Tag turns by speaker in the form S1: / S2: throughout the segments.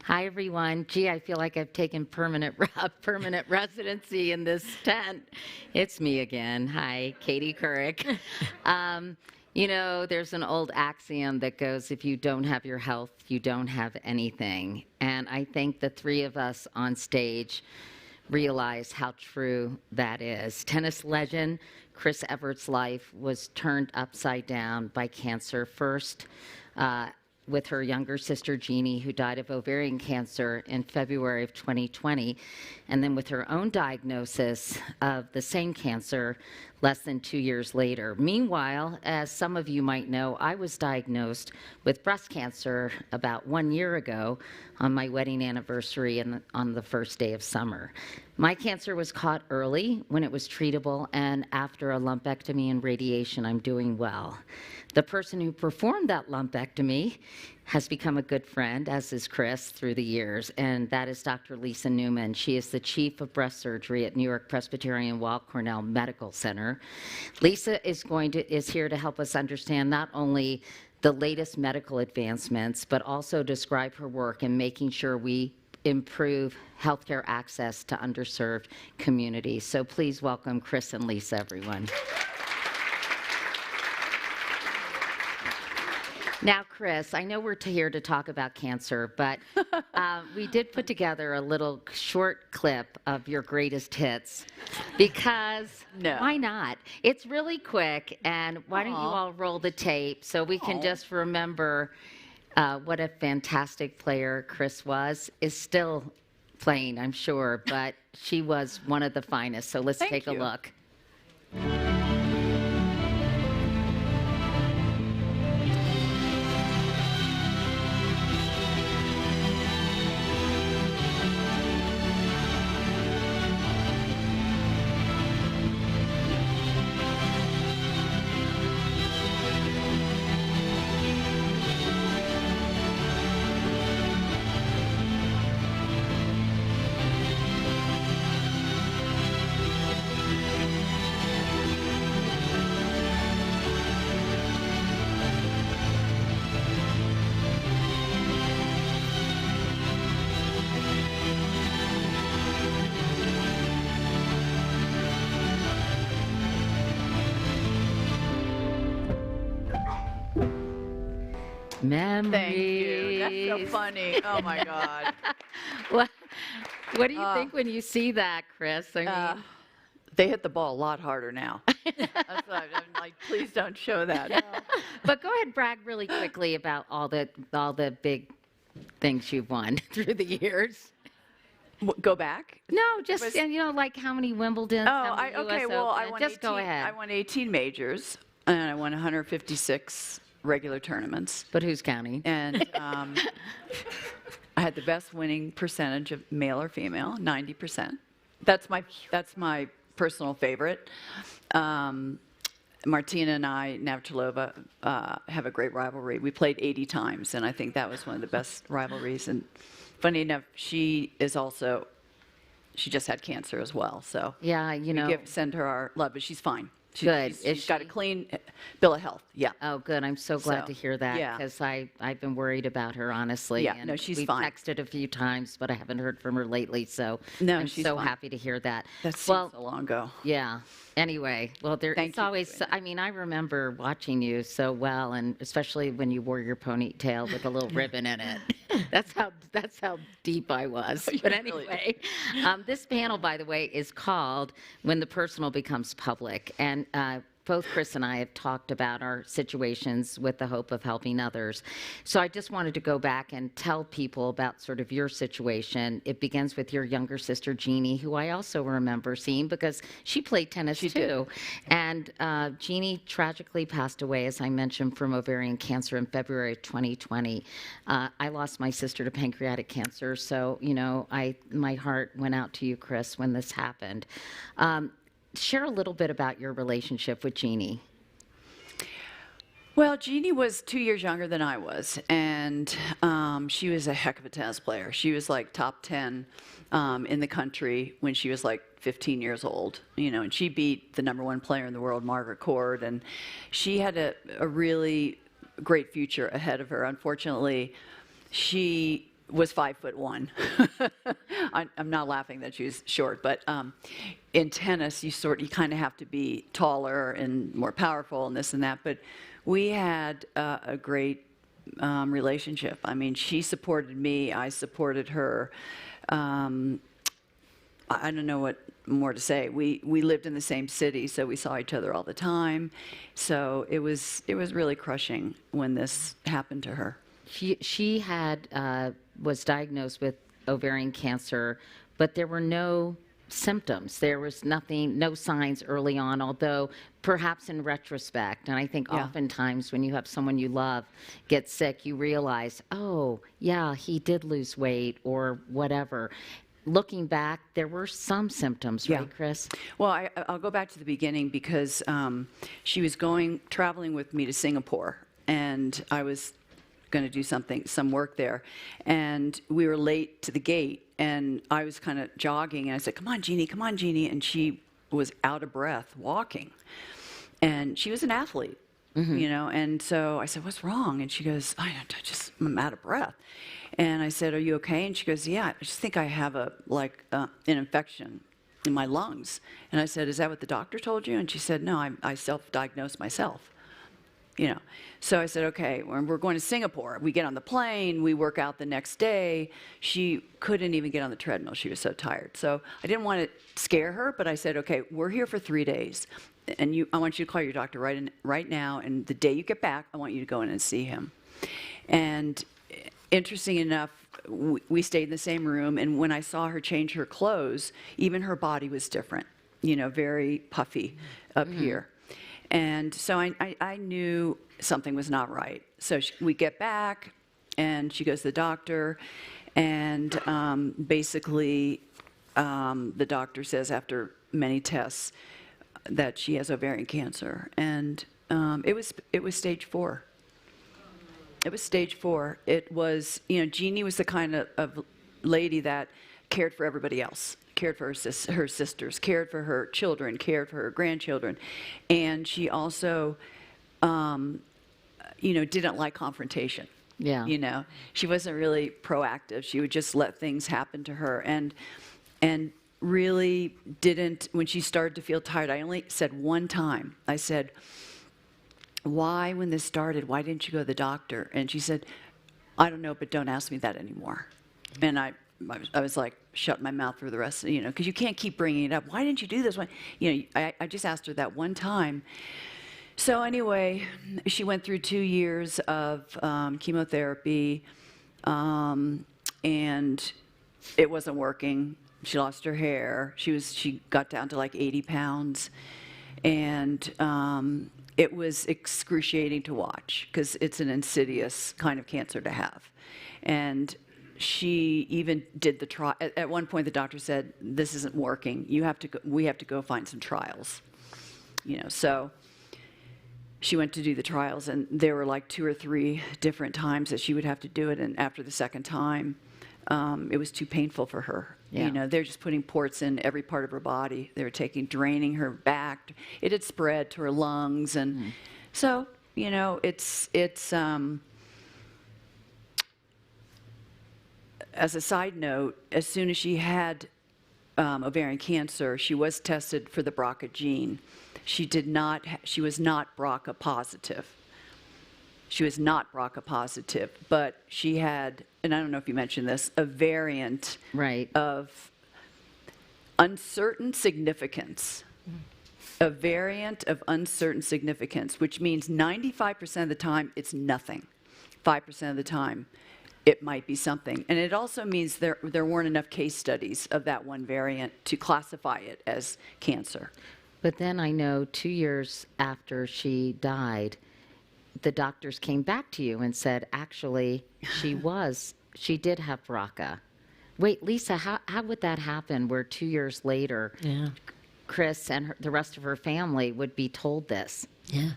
S1: Hi, everyone. Gee, I feel like I've taken permanent residency in this tent. It's me again. Hi, Katie Couric. You know, there's an old axiom that goes, if you don't have your health, you don't have anything. And I think the three of us on stage realize how true that is. Tennis legend Chris Evert's life was turned upside down by cancer, first with her younger sister Jeannie, who died of ovarian cancer in February of 2020, and then with her own diagnosis of the same cancer less than 2 years later. Meanwhile, as some of you might know, I was diagnosed with breast cancer about 1 year ago on my wedding anniversary and on the first day of summer. My cancer was caught early when it was treatable, and after a lumpectomy and radiation, I'm doing well. The person who performed that lumpectomy has become a good friend, as is Chris, through the years, and that is Dr. Lisa Newman. She is the chief of breast surgery at New York Presbyterian Weill Cornell Medical Center. Lisa is here to help us understand not only the latest medical advancements, but also describe her work in making sure we improve healthcare access to underserved communities. So please welcome Chris and Lisa, everyone. Now, Chris, I know we're here to talk about cancer, but we did put together a little short clip of your greatest hits because why not? It's really quick, and why don't you all roll the tape so we can just remember what a fantastic player Chris was, is still playing, I'm sure, but she was one of the finest. So let's take a look. Memories.
S2: Thank you. That's so funny. Oh my God.
S1: What do you think when you see that, Chris? I mean,
S2: they hit the ball a lot harder now. That's what I'm like, please don't show that.
S1: But go ahead, brag really quickly about all the big things you've won through the years.
S2: Go back?
S1: No, just like how many Wimbledons?
S2: Okay. Well, I won.
S1: Just go ahead.
S2: I won 18 majors, and I won 156 regular tournaments.
S1: But who's counting?
S2: And I had the best winning percentage of male or female, 90%. That's my personal favorite. Martina and I, Navratilova, have a great rivalry. We played 80 times, and I think that was one of the best rivalries. And funny enough, she just had cancer as well. So
S1: yeah,
S2: send her our love, but she's fine.
S1: Good.
S2: She's got a clean bill of health. Yeah.
S1: Oh, good. I'm so glad to hear that because I've been worried about her, honestly.
S2: Yeah.
S1: And
S2: no, she's
S1: we've
S2: fine.
S1: texted a few times, but I haven't heard from her lately. So
S2: no,
S1: I'm
S2: she's
S1: so
S2: fine.
S1: happy to hear that.
S2: That seems so long ago.
S1: Yeah. Anyway, well, it's always. I mean, I remember watching you so well, and especially when you wore your ponytail with a little ribbon in it. That's how deep I was. But anyway, this panel, by the way, is called "When the Personal Becomes Public," and both Chris and I have talked about our situations with the hope of helping others. So I just wanted to go back and tell people about sort of your situation. It begins with your younger sister, Jeannie, who I also remember seeing because she played tennis too. And Jeannie tragically passed away, as I mentioned, from ovarian cancer in February of 2020. I lost my sister to pancreatic cancer, so, my heart went out to you, Chris, when this happened. Share a little bit about your relationship with Jeannie.
S2: Well, Jeannie was 2 years younger than I was, and she was a heck of a tennis player. She was like top 10 in the country when she was like 15 years old, and she beat the #1 player in the world, Margaret Court, and she had a really great future ahead of her. Unfortunately, she was 5'1". I'm not laughing that she was short, but in tennis, you kind of have to be taller and more powerful and this and that. But we had a great relationship. I mean, she supported me, I supported her. I don't know what more to say. We lived in the same city, so we saw each other all the time. So it was really crushing when this happened to her.
S1: She had was diagnosed with ovarian cancer, but there were no symptoms. There was nothing, no signs early on, although perhaps in retrospect, and I think oftentimes when you have someone you love get sick, you realize, oh, yeah, he did lose weight or whatever. Looking back, there were some symptoms, right, Chris?
S2: Well, I'll go back to the beginning because she was traveling with me to Singapore, and I was going to do some work there, and we were late to the gate, and I was kind of jogging, and I said, come on, Jeannie, and she was out of breath walking, and she was an athlete, you know, and so I said, what's wrong? And she goes, I'm out of breath. And I said, are you okay? And she goes, yeah, I just think I have an infection in my lungs. And I said, is that what the doctor told you? And she said, no, I self-diagnosed myself. You know, so I said, okay, we're going to Singapore. We get on the plane, we work out the next day. She couldn't even get on the treadmill. She was so tired. So I didn't want to scare her, but I said, okay, we're here for 3 days. And I want you to call your doctor right now. And the day you get back, I want you to go in and see him. And interesting enough, we stayed in the same room. And when I saw her change her clothes, even her body was different, you know, very puffy up here. And so I knew something was not right. So we get back, and she goes to the doctor, and basically the doctor says after many tests that she has ovarian cancer, and it was stage 4. It was stage 4. It was, you know, Jeannie was the kind of lady that cared for everybody else. Cared for her sisters, cared for her children, cared for her grandchildren. And she also, you know, didn't like confrontation.
S1: Yeah.
S2: You know, she wasn't really proactive. She would just let things happen to her. And really didn't, when she started to feel tired, I only said one time, I said, why, when this started, why didn't you go to the doctor? And she said, I don't know, but don't ask me that anymore. And I was like, shut my mouth for the rest, you know, because you can't keep bringing it up. Why didn't you do this? You know, I just asked her that one time. So anyway, she went through 2 years of chemotherapy, and it wasn't working. She lost her hair. She got down to like 80 pounds, and it was excruciating to watch because it's an insidious kind of cancer to have, and she even did the trial. At one point, the doctor said, "This isn't working. We have to go find some trials." You know, so she went to do the trials, and there were like 2 or 3 different times that she would have to do it. And after the second time, it was too painful for her.
S1: Yeah.
S2: You know, they're just putting ports in every part of her body. They were draining her back. It had spread to her lungs, and so you know, it's. As a side note, as soon as she had ovarian cancer, she was tested for the BRCA gene. She was not BRCA positive. She was not BRCA positive, but she had, and I don't know if you mentioned this, a variant of uncertain significance. A variant of uncertain significance, which means 95% of the time it's nothing. 5% of the time it might be something. And it also means there weren't enough case studies of that one variant to classify it as cancer.
S1: But then I know 2 years after she died, the doctors came back to you and said, actually, she did have BRCA. Wait, Lisa, how would that happen where 2 years later, Chris and the rest of her family would be told this?
S3: Yeah.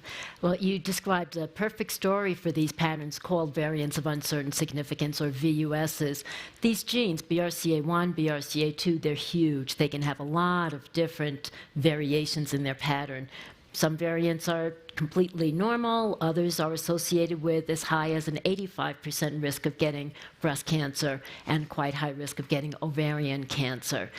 S3: Well, you described a perfect story for these patterns called variants of uncertain significance, or VUSs. These genes, BRCA1, BRCA2, they're huge. They can have a lot of different variations in their pattern. Some variants are completely normal, others are associated with as high as an 85% risk of getting breast cancer and quite high risk of getting ovarian cancer.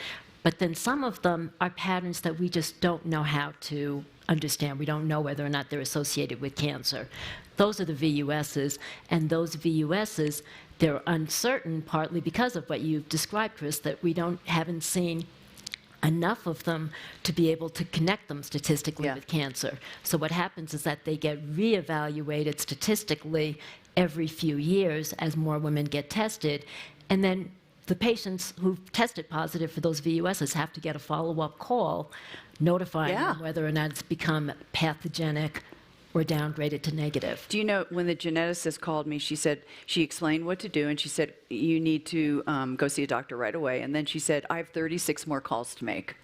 S3: But then some of them are patterns that we just don't know how to understand. We don't know whether or not they're associated with cancer. Those are the VUSs, and those VUSs, they're uncertain partly because of what you've described, Chris, that we haven't seen enough of them to be able to connect them statistically with cancer. So what happens is that they get reevaluated statistically every few years as more women get tested, and then the patients who've tested positive for those VUSs have to get a follow-up call notifying them whether or not it's become pathogenic or downgraded to negative.
S2: Do you know, when the geneticist called me, she explained what to do, and she said, you need to go see a doctor right away. And then she said, I have 36 more calls to make.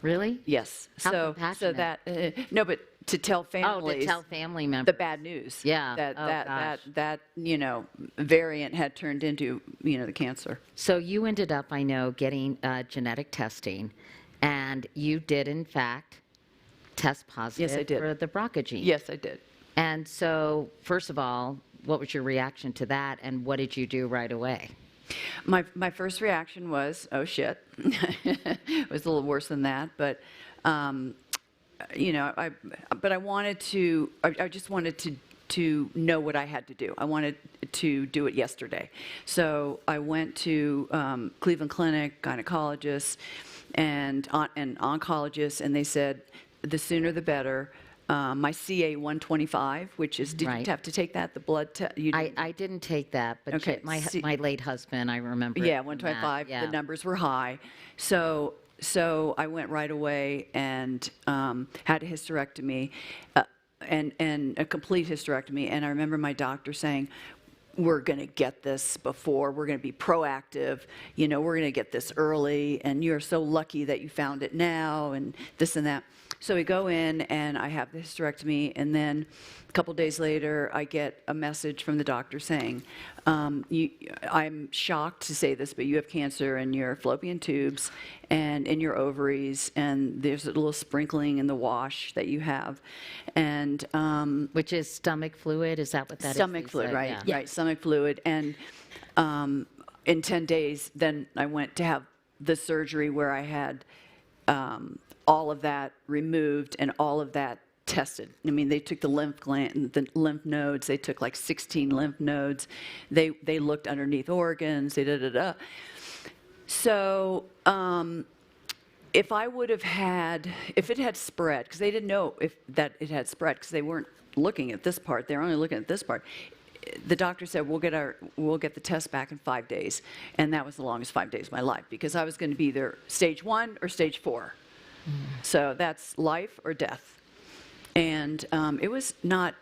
S1: Really?
S2: Yes.
S1: How
S2: So
S1: compassionate.
S2: that, no, but to tell families.
S1: To tell family members.
S2: The bad news.
S1: Yeah.
S2: That variant had turned into, the cancer.
S1: So you ended up, I know, getting genetic testing, and you did, in fact, test positive
S2: Yes, I did.
S1: for the BRCA gene.
S2: Yes, I did.
S1: And so, first of all, what was your reaction to that, and what did you do right away?
S2: My first reaction was, oh shit. It was a little worse than that, but I just wanted to know what I had to do. I wanted to do it yesterday. So I went to Cleveland Clinic, gynecologist, and oncologist, and they said, the sooner the better. My CA 125, which is, did you have to take that, the blood test?
S1: I didn't take that, but
S2: Okay,
S1: my late husband, I remember.
S2: Yeah,
S1: it from
S2: 125.
S1: that, yeah.
S2: The numbers were high. So I went right away and had a hysterectomy, and a complete hysterectomy. And I remember my doctor saying, we're going to get this before, we're going to be proactive, we're going to get this early, and you're so lucky that you found it now, and this and that. So we go in, and I have the hysterectomy, and then a couple days later, I get a message from the doctor saying, I'm shocked to say this, but you have cancer in your fallopian tubes and in your ovaries, and there's a little sprinkling in the wash that you have. And
S1: which is stomach fluid, is that what that is?
S2: stomach fluid,
S1: Lisa?
S2: right,
S1: Yeah.
S2: right, stomach fluid. And in 10 days, then I went to have the surgery where I had all of that removed and all of that tested. I mean, they took the lymph nodes. They took like 16 lymph nodes. They looked underneath organs. So if it had spread, because they didn't know that it had spread, because they weren't looking at this part. They were only looking at this part. The doctor said, we'll get the test back in 5 days. And that was the longest 5 days of my life, because I was going to be either stage 1 or stage 4. So that's life or death. And it was not,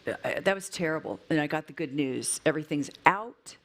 S2: that was terrible. And I got the good news. Everything's out,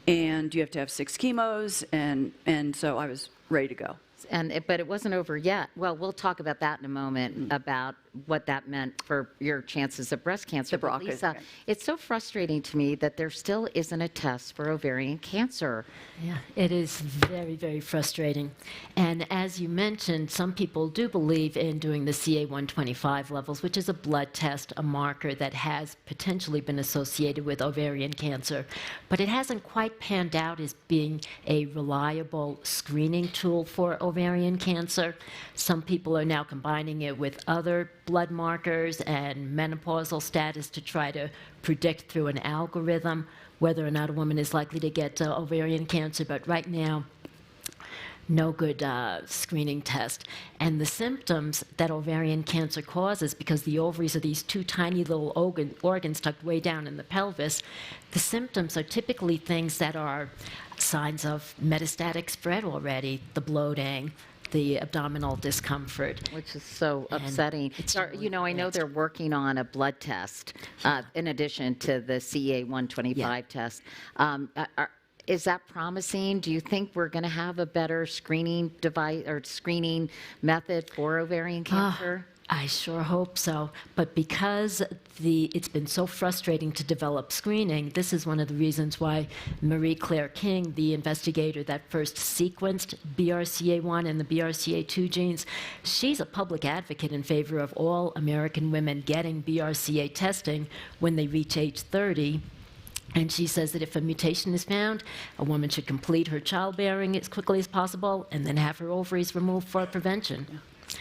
S2: and you have to have 6 chemos, and so I was ready to go.
S1: But it wasn't over yet. Well, we'll talk about that in a moment, about what that meant for your chances of breast cancer.
S2: The
S1: But
S2: BRCA,
S1: Lisa,
S2: okay.
S1: it's so frustrating to me that there still isn't a test for ovarian cancer.
S3: Yeah, it is very, very frustrating. And as you mentioned, some people do believe in doing the CA-125 levels, which is a blood test, a marker that has potentially been associated with ovarian cancer. But it hasn't quite panned out as being a reliable screening tool for ovarian cancer. Some people are now combining it with other blood markers and menopausal status to try to predict through an algorithm whether or not a woman is likely to get ovarian cancer. But right now, no good screening test. And the symptoms that ovarian cancer causes, because the ovaries are these 2 tiny little organs tucked way down in the pelvis, the symptoms are typically things that are signs of metastatic spread already, the bloating, the abdominal discomfort.
S1: Which is so
S3: And
S1: upsetting.
S3: it's
S1: So,
S3: really
S1: I know
S3: bad.
S1: they're working on a blood test in addition to the CA-125 test. Is that promising? Do you think we're going to have a better screening device or screening method for ovarian cancer?
S3: I sure hope so. But because it's been so frustrating to develop screening, this is one of the reasons why Marie Claire King, the investigator that first sequenced BRCA1 and the BRCA2 genes, she's a public advocate in favor of all American women getting BRCA testing when they reach age 30. And she says that if a mutation is found, a woman should complete her childbearing as quickly as possible and then have her ovaries removed for prevention.
S2: Yeah.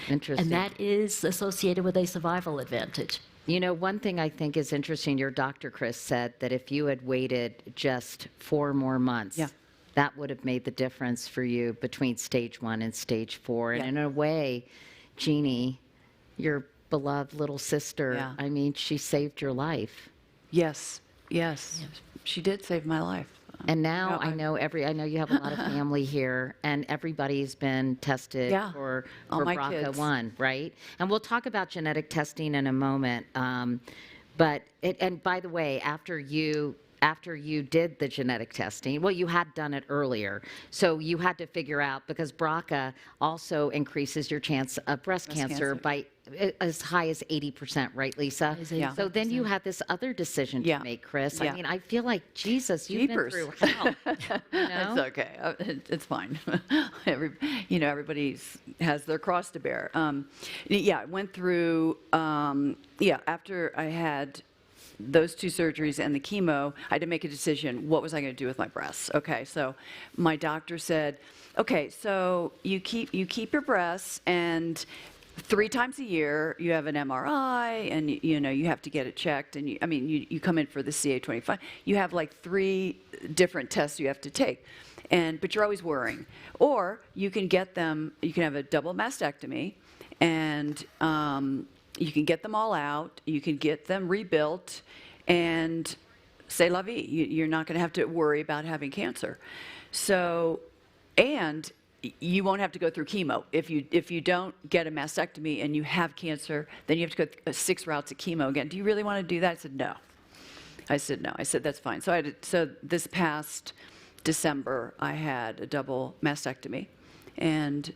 S1: Interesting.
S3: And that is associated with a survival advantage.
S1: You know, one thing I think is interesting, your doctor, Chris, said that if you had waited just 4 more months,
S2: Yeah.
S1: that would have made the difference for you between stage 1 and stage 4. And
S2: Yeah.
S1: in a way, Jeannie, your beloved little sister,
S2: Yeah.
S1: I mean, she saved your life.
S2: Yes, yes. She did save my life.
S1: And now
S2: Yeah,
S1: I know you have a lot of family here, and everybody's been tested
S2: Yeah,
S1: for
S2: all my
S1: BRCA1, right? And we'll talk about genetic testing in a moment. But and by the way, after you did the genetic testing, well, you had done it earlier, so you had to figure out, because BRCA also increases your chance of breast cancer by as high as 80%, right, Lisa?
S2: Yeah.
S1: So then you had this other decision to
S2: Yeah.
S1: make, Chris.
S2: Yeah.
S1: I mean, I feel like, Jesus, you've
S2: Jeepers.
S1: been through hell. You know?
S2: It's okay. It's fine. Everybody has their cross to bear. I went through, after I had those 2 surgeries and the chemo, I had to make a decision, what was I going to do with my breasts? Okay, so my doctor said, okay, so you keep your breasts, and 3 times a year you have an MRI, and you have to get it checked, and you come in for the CA25. You have like 3 different tests you have to take, but you're always worrying. Or you can have a double mastectomy, and you can get them all out, you can get them rebuilt, and c'est la vie. You're not going to have to worry about having cancer. So, and you won't have to go through chemo. If you don't get a mastectomy and you have cancer, then you have to go 6 rounds of chemo again. Do you really want to do that? I said no. I said that's fine. So this past December, I had a double mastectomy, and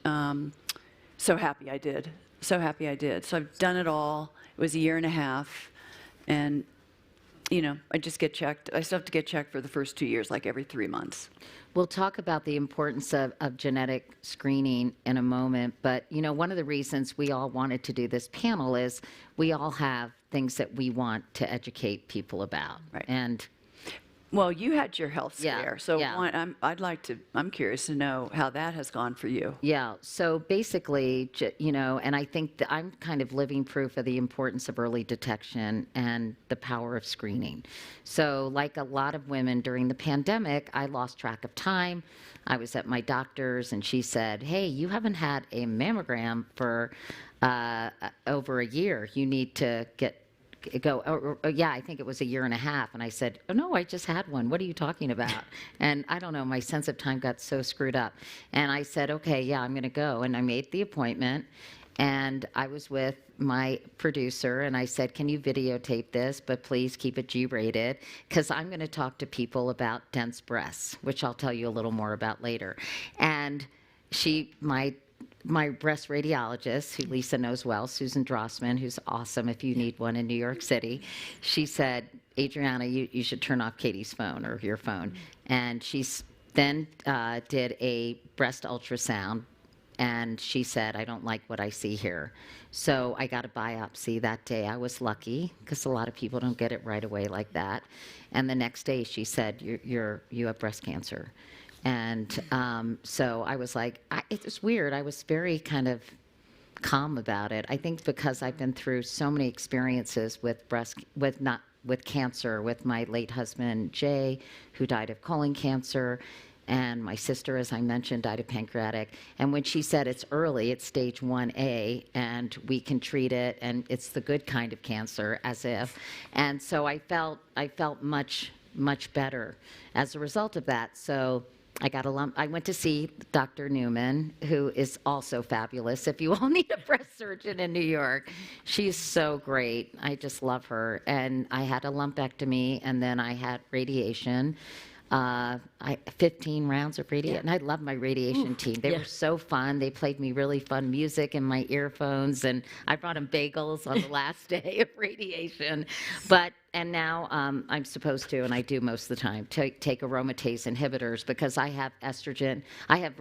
S2: so happy I did. So happy I did. So I've done it all. It was a 1.5 years, and I just get checked. I still have to get checked for the first 2 years, like every 3 months.
S1: We'll talk about the importance of genetic screening in a moment, but one of the reasons we all wanted to do this panel is we all have things that we want to educate people about.
S2: Right.
S1: And
S2: well, you had your health
S1: Yeah,
S2: scare, so
S1: yeah.
S2: I'm curious to know how that has gone for you.
S1: yeah, so basically, and I think that I'm kind of living proof of the importance of early detection and the power of screening. So like a lot of women during the pandemic, I lost track of time. I was at my doctor's, and she said, hey, you haven't had a mammogram for over a year. You need to I think it was a 1.5 years. And I said, oh, no, I just had one. What are you talking about? And I don't know, my sense of time got so screwed up. And I said, okay, yeah, I'm going to go. And I made the appointment, and I was with my producer, and I said, can you videotape this, but please keep it G-rated, because I'm going to talk to people about dense breasts, which I'll tell you a little more about later. And my breast radiologist, who Lisa knows well, Susan Drossman, who's awesome if you need one in New York City, she said, Adriana, you should turn off Katie's phone or your phone. And she then did a breast ultrasound, and she said, I don't like what I see here. So I got a biopsy that day. I was lucky, because a lot of people don't get it right away like that. And the next day she said, you have breast cancer. And so I was like, it was weird. I was very kind of calm about it. I think because I've been through so many experiences with cancer, with my late husband, Jay, who died of colon cancer, and my sister, as I mentioned, died of pancreatic. And when she said it's early, it's stage 1A, and we can treat it, and it's the good kind of cancer, as if. And so I felt much, much better as a result of that. So I got a lump. I went to see Dr. Newman, who is also fabulous. If you all need a breast surgeon in New York, she's so great. I just love her. And I had a lumpectomy, and then I had radiation. 15 rounds of radiation. And I love my radiation team. They were so fun. They played me really fun music in my earphones, and I brought them bagels on the last day of radiation. And now I'm supposed to, and I do most of the time, take aromatase inhibitors because I have estrogen. I have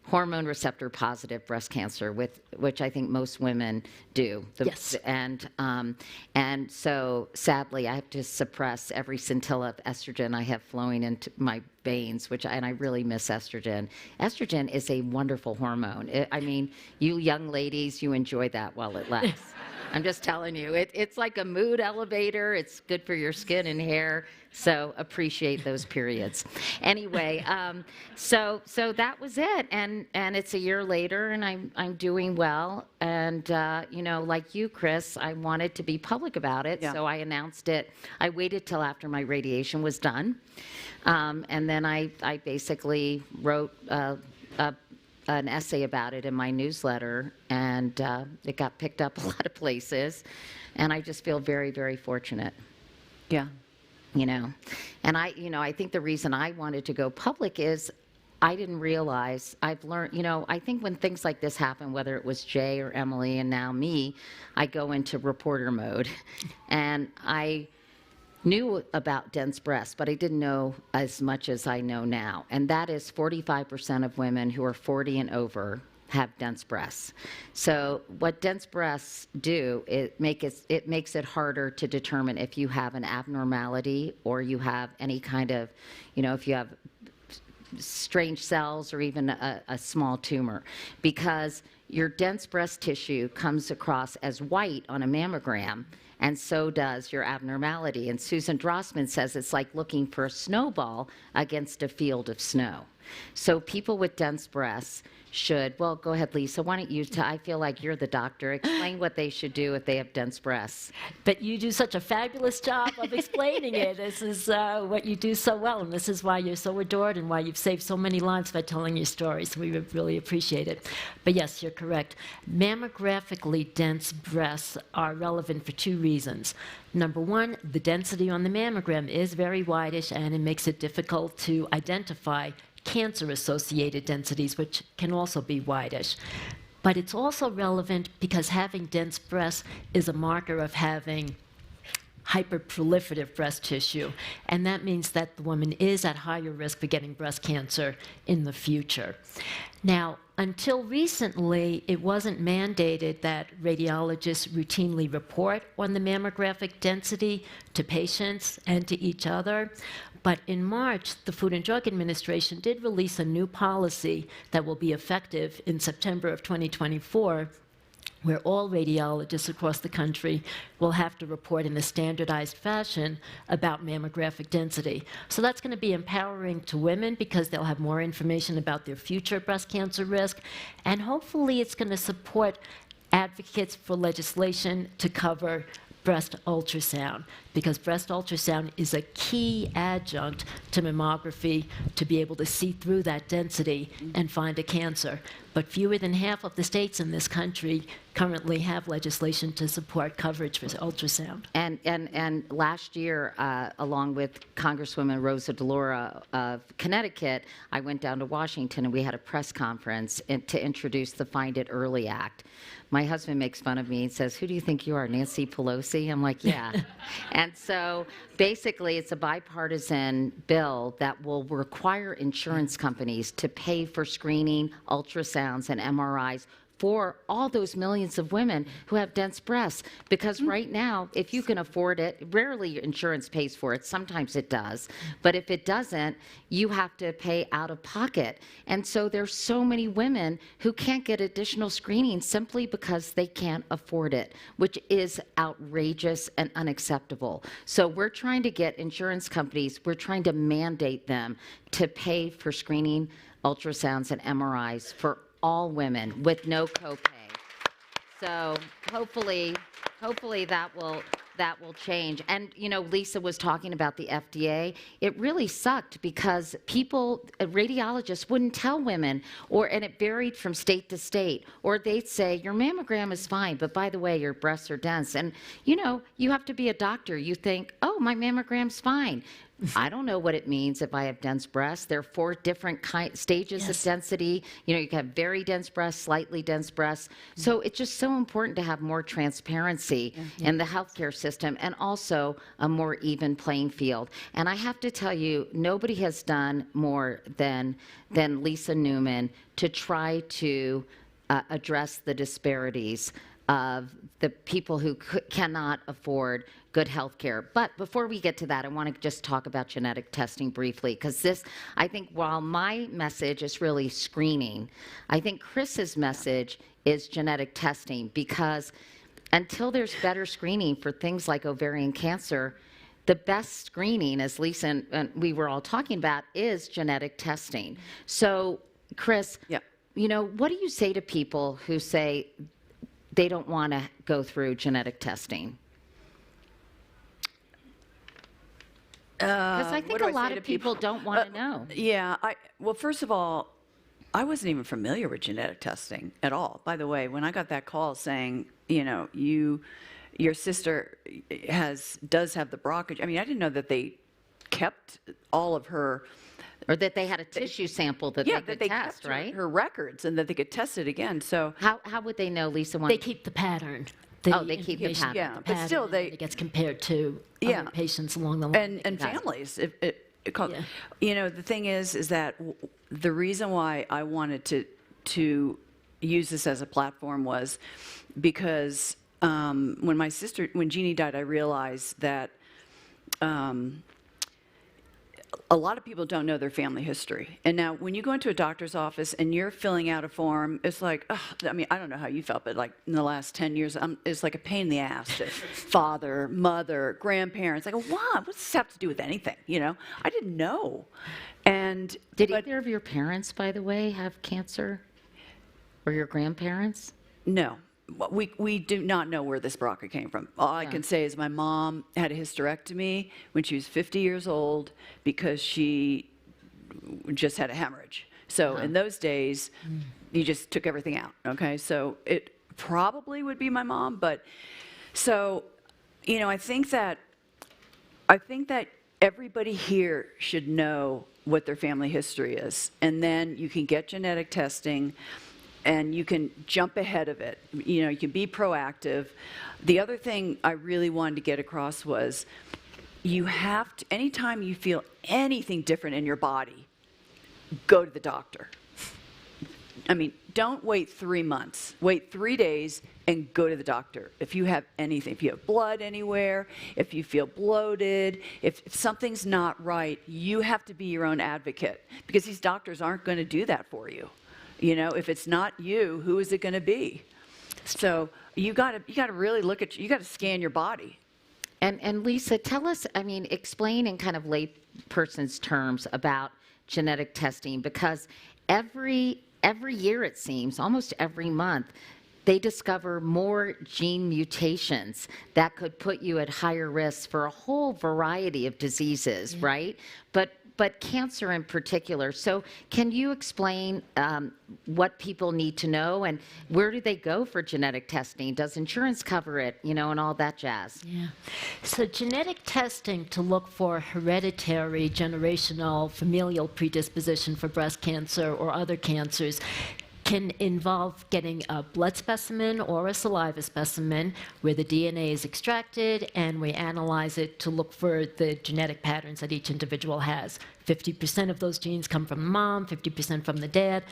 S1: hormone receptor positive breast cancer, which I think most women do.
S3: Yes.
S1: And so sadly, I have to suppress every scintilla of estrogen I have flowing into my veins, and I really miss estrogen. Estrogen is a wonderful hormone. I mean, you young ladies, you enjoy that while it lasts. I'm just telling you, it's like a mood elevator. It's good for your skin and hair. So appreciate those periods. Anyway, so that was it, and it's a year later, and I'm doing well. And like you, Chris, I wanted to be public about it, so I announced it. I waited till after my radiation was done, and then I basically wrote an essay about it in my newsletter, and it got picked up a lot of places, and I just feel very, very fortunate.
S2: Yeah.
S1: And I think the reason I wanted to go public is I didn't realize, I've learned, I think when things like this happen, whether it was Jay or Emily and now me, I go into reporter mode, and I knew about dense breasts, but I didn't know as much as I know now. And that is 45% of women who are 40 and over have dense breasts. So what dense breasts do, it makes it harder to determine if you have an abnormality or you have any kind of, if you have strange cells or even a small tumor, because your dense breast tissue comes across as white on a mammogram, and so does your abnormality. And Susan Drossman says it's like looking for a snowball against a field of snow. So people with dense breasts should, well, go ahead, Lisa, why don't you, I feel like you're the doctor, explain what they should do if they have dense breasts.
S3: But you do such a fabulous job of explaining it. This is what you do so well, and this is why you're so adored and why you've saved so many lives by telling your stories. So we really appreciate it. But yes, you're correct. Mammographically dense breasts are relevant for two reasons. Number one, the density on the mammogram is very whitish, and it makes it difficult to identify cancer-associated densities, which can also be whitish. But it's also relevant because having dense breasts is a marker of having hyperproliferative breast tissue, and that means that the woman is at higher risk for getting breast cancer in the future. Now, until recently, it wasn't mandated that radiologists routinely report on the mammographic density to patients and to each other. But in March, the Food and Drug Administration did release a new policy that will be effective in September of 2024, where all radiologists across the country will have to report in a standardized fashion about mammographic density. So that's going to be empowering to women because they'll have more information about their future breast cancer risk, and hopefully it's going to support advocates for legislation to cover breast ultrasound, because breast ultrasound is a key adjunct to mammography to be able to see through that density and find a cancer. But fewer than half of the states in this country currently have legislation to support coverage for ultrasound.
S1: And last year, along with Congresswoman Rosa DeLauro of Connecticut, I went down to Washington and we had a press conference to introduce the Find It Early Act. My husband makes fun of me and says, "Who do you think you are, Nancy Pelosi?" I'm like, yeah. And so basically it's a bipartisan bill that will require insurance companies to pay for screening, ultrasounds, and MRIs for all those millions of women who have dense breasts. Because right now, if you can afford it, rarely your insurance pays for it. Sometimes it does. But if it doesn't, you have to pay out of pocket. And so there's so many women who can't get additional screening simply because they can't afford it, which is outrageous and unacceptable. So we're trying to get insurance companies, we're trying to mandate them to pay for screening, ultrasounds, and MRIs for all women with no copay. So hopefully that will change. And Lisa was talking about the FDA. It really sucked because radiologists wouldn't tell women, and it varied from state to state. Or they'd say, your mammogram is fine, but by the way, your breasts are dense. And you have to be a doctor. You think, oh, my mammogram's fine. I don't know what it means if I have dense breasts. There are 4 different stages of density. You know, you can have very dense breasts, slightly dense breasts. So it's just so important to have more transparency in the healthcare system, and also a more even playing field. And I have to tell you, nobody has done more than Lisa Newman to try to address the disparities of the people who cannot afford good health care. But before we get to that, I want to just talk about genetic testing briefly, because this, I think, while my message is really screening, I think Chris's message is genetic testing, because until there's better screening for things like ovarian cancer, the best screening, as Lisa and we were all talking about, is genetic testing. So, Chris, you know, what do you say to people who say they don't want to go through genetic testing? Because I think a lot of people don't want to know.
S2: Yeah, well, first of all, I wasn't even familiar with genetic testing at all. By the way, when I got that call saying, you know, your sister does have the BRCA, I mean, I didn't know that they kept all of her,
S1: or that they had a tissue sample that they could test,
S2: kept
S1: right?
S2: her records, and that they could test it again. So
S1: how would they know, Lisa?
S3: They keep the pattern.
S1: They keep the pattern.
S2: Yeah, but still,
S3: it gets compared to other patients along the line.
S2: And families. You know, the thing is that the reason why I wanted to use this as a platform was because when Jeannie died, I realized that a lot of people don't know their family history. And now when you go into a doctor's office and you're filling out a form, it's like, I mean, I don't know how you felt, but like in the last 10 years, it's like a pain in the ass to father, mother, grandparents. Like, what? What's this have to do with anything? You know, I didn't know. And
S1: did either of your parents, by the way, have cancer? Or your grandparents?
S2: No. We do not know where this BRCA came from. All I can say is my mom had a hysterectomy when she was 50 years old because she just had a hemorrhage. So in those days, you just took everything out, okay? So it probably would be my mom, but so, you know, I think that everybody here should know what their family history is, and then you can get genetic testing and you can jump ahead of it. You know, you can be proactive. The other thing I really wanted to get across was you have to, anytime you feel anything different in your body, go to the doctor. I mean, don't wait 3 months. Wait 3 days and go to the doctor. If you have anything, if you have blood anywhere, if you feel bloated, if something's not right, you have to be your own advocate, because these doctors aren't going to do that for you. You know, if it's not you, who is it going to be? So you got to really look at, you got to scan your body.
S1: And Lisa, tell us, I mean, explain in kind of layperson's terms about genetic testing, because every year, it seems, almost every month, they discover more gene mutations that could put you at higher risk for a whole variety of diseases, right? But cancer in particular. So can you explain what people need to know, and where do they go for genetic testing? Does insurance cover it, you know, and all that jazz?
S3: Yeah. So genetic testing to look for hereditary, generational, familial predisposition for breast cancer or other cancers can involve getting a blood specimen or a saliva specimen where the DNA is extracted, and we analyze it to look for the genetic patterns that each individual has. 50% of those genes come from the mom, 50% from the dad.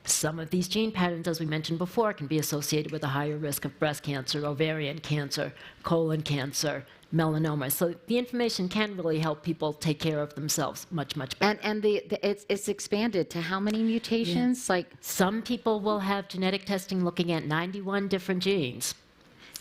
S3: Some of these gene patterns, as we mentioned before, can be associated with a higher risk of breast cancer, ovarian cancer, colon cancer, melanoma. So the information can really help people take care of themselves much better.
S1: And it's expanded to how many mutations? Like,
S3: some people will have genetic testing looking at 91 different genes.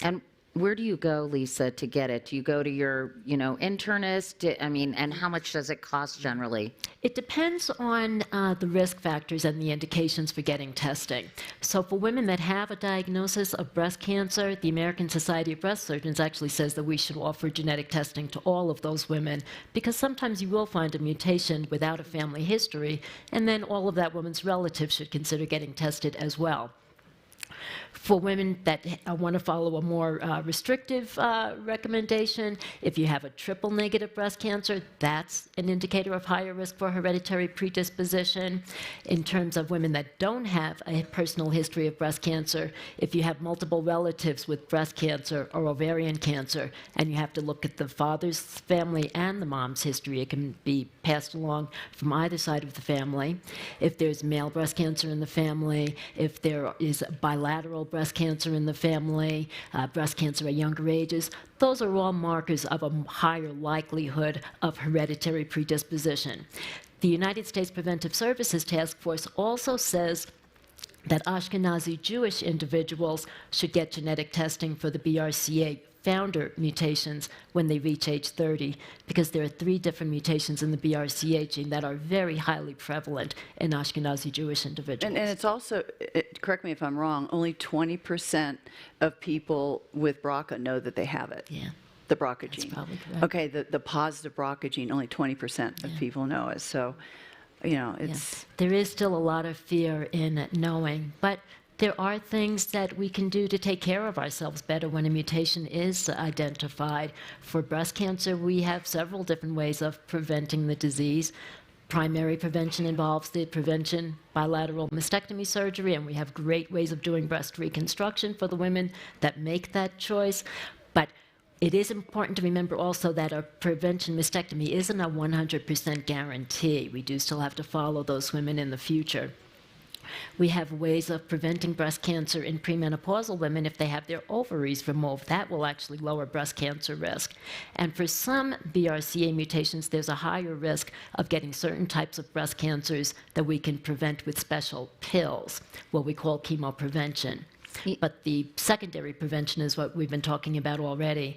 S1: And where do you go, Lisa, to get it? Do you go to your, you know, internist? I mean, and how much does it cost generally?
S3: It depends on the risk factors and the indications for getting testing. So for women that have a diagnosis of breast cancer, the American Society of Breast Surgeons actually says that we should offer genetic testing to all of those women, because sometimes you will find a mutation without a family history, and then all of that woman's relatives should consider getting tested as well. For women that want to follow a more restrictive recommendation, if you have a triple negative breast cancer, that's an indicator of higher risk for hereditary predisposition. In terms of women that don't have a personal history of breast cancer, if you have multiple relatives with breast cancer or ovarian cancer, and you have to look at the father's family and the mom's history, it can be passed along from either side of the family. If there's male breast cancer in the family, if there is bilateral breast cancer in the family, breast cancer at younger ages, those are all markers of a higher likelihood of hereditary predisposition. The United States Preventive Services Task Force also says that Ashkenazi Jewish individuals should get genetic testing for the BRCA founder mutations when they reach age 30, because there are 3 different mutations in the BRCA gene that are very highly prevalent in Ashkenazi Jewish individuals.
S2: And it's also, correct me if I'm wrong, only 20% of people with BRCA know that they have it.
S3: Yeah.
S2: The BRCA
S3: That's
S2: gene.
S3: probably correct.
S2: Okay, the positive BRCA gene, only 20% of people know it. So, you know, it's...
S3: Yeah. There is still a lot of fear in knowing, but there are things that we can do to take care of ourselves better when a mutation is identified. For breast cancer, we have several different ways of preventing the disease. Primary prevention involves the prevention bilateral mastectomy surgery, and we have great ways of doing breast reconstruction for the women that make that choice. But it is important to remember also that a prevention mastectomy isn't a 100% guarantee. We do still have to follow those women in the future. We have ways of preventing breast cancer in premenopausal women if they have their ovaries removed. That will actually lower breast cancer risk. And for some BRCA mutations, there's a higher risk of getting certain types of breast cancers that we can prevent with special pills, what we call chemoprevention. But the secondary prevention is what we've been talking about already,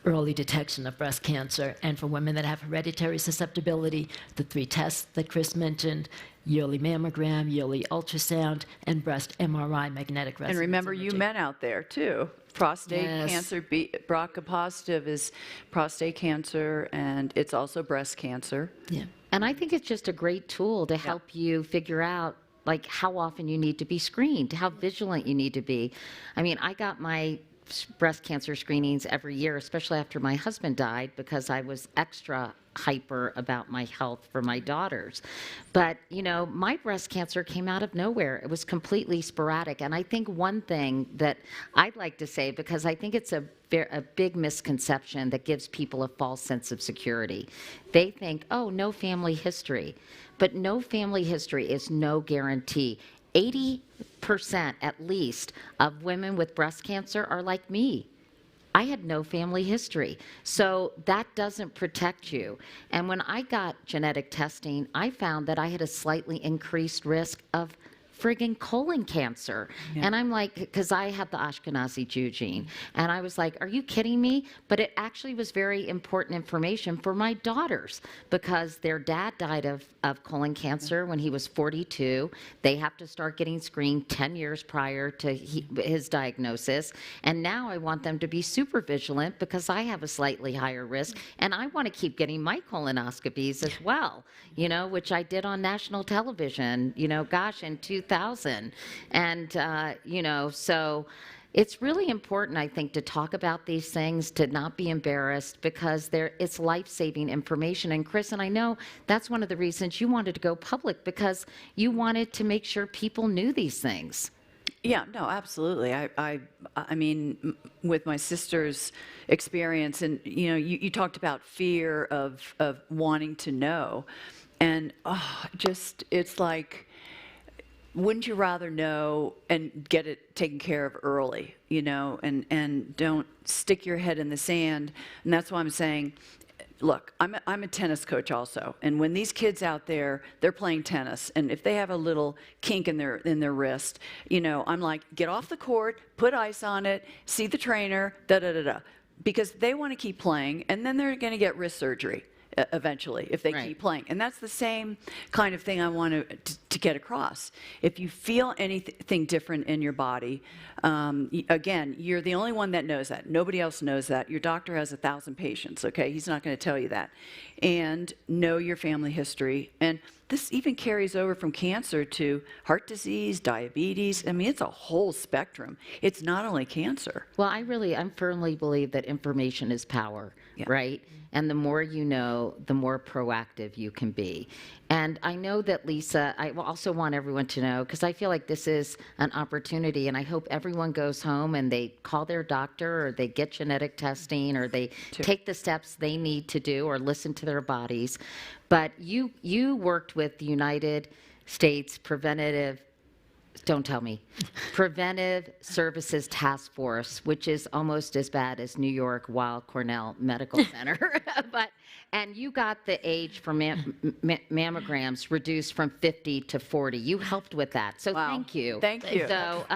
S3: early detection of breast cancer. And for women that have hereditary susceptibility, the 3 tests that Chris mentioned, yearly mammogram, yearly ultrasound, and breast MRI, magnetic resonance.
S2: And remember,
S3: imaging.
S2: you men out there, too. Prostate
S3: Yes.
S2: cancer, BRCA positive is prostate cancer, and it's also breast cancer.
S3: Yeah.
S1: And I think it's just a great tool to help you figure out like how often you need to be screened, how vigilant you need to be. I mean, I got my breast cancer screenings every year, especially after my husband died, because I was extra hyper about my health for my daughters. But, you know, my breast cancer came out of nowhere. It was completely sporadic. And I think one thing that I'd like to say, because I think it's a big misconception that gives people a false sense of security. They think, oh, no family history. But no family history is no guarantee. 80% at least of women with breast cancer are like me. I had no family history. So that doesn't protect you. And when I got genetic testing, I found that I had a slightly increased risk of friggin' colon cancer. Yeah. And I'm like, because I have the Ashkenazi Jew gene. And I was like, are you kidding me? But it actually was very important information for my daughters, because their dad died of colon cancer when he was 42. They have to start getting screened 10 years prior to his diagnosis. And now I want them to be super vigilant because I have a slightly higher risk. And I want to keep getting my colonoscopies as well, you know, which I did on national television, you know, gosh, in 2000. And, you know, so it's really important, I think, to talk about these things, to not be embarrassed, because it's life-saving information. And Chris, and I know that's one of the reasons you wanted to go public, because you wanted to make sure people knew these things.
S2: Yeah, no, absolutely. I mean, with my sister's experience, and, you know, you talked about fear of wanting to know. And, it's like, wouldn't you rather know and get it taken care of early, you know, and don't stick your head in the sand? And that's why I'm saying, look, I'm a tennis coach also, and when these kids out there, they're playing tennis, and if they have a little kink in their wrist, you know, I'm like, get off the court, put ice on it, see the trainer, because they want to keep playing, and then they're going to get wrist surgery. eventually if they
S1: Right.
S2: keep playing. And that's the same kind of thing I want to get across. If you feel anything different in your body, again, you're the only one that knows that. Nobody else knows that. Your doctor has 1,000 patients, okay? He's not going to tell you that. And know your family history. And this even carries over from cancer to heart disease, diabetes. I mean, it's a whole spectrum. It's not only cancer.
S1: Well, I firmly believe that information is power,
S2: Yeah.
S1: right? And the more you know, the more proactive you can be. And I know that, Lisa, I also want everyone to know, because I feel like this is an opportunity, and I hope everyone goes home and they call their doctor, or they get genetic testing, or they take the steps they need to do, or listen to their bodies. But you worked with the United States Don't tell me. Preventive Services Task Force, which is almost as bad as New York Weill Cornell Medical Center. And you got the age for mammograms reduced from 50 to 40. You helped with that, so
S2: Wow.
S1: thank you.
S2: Thank you.
S1: So,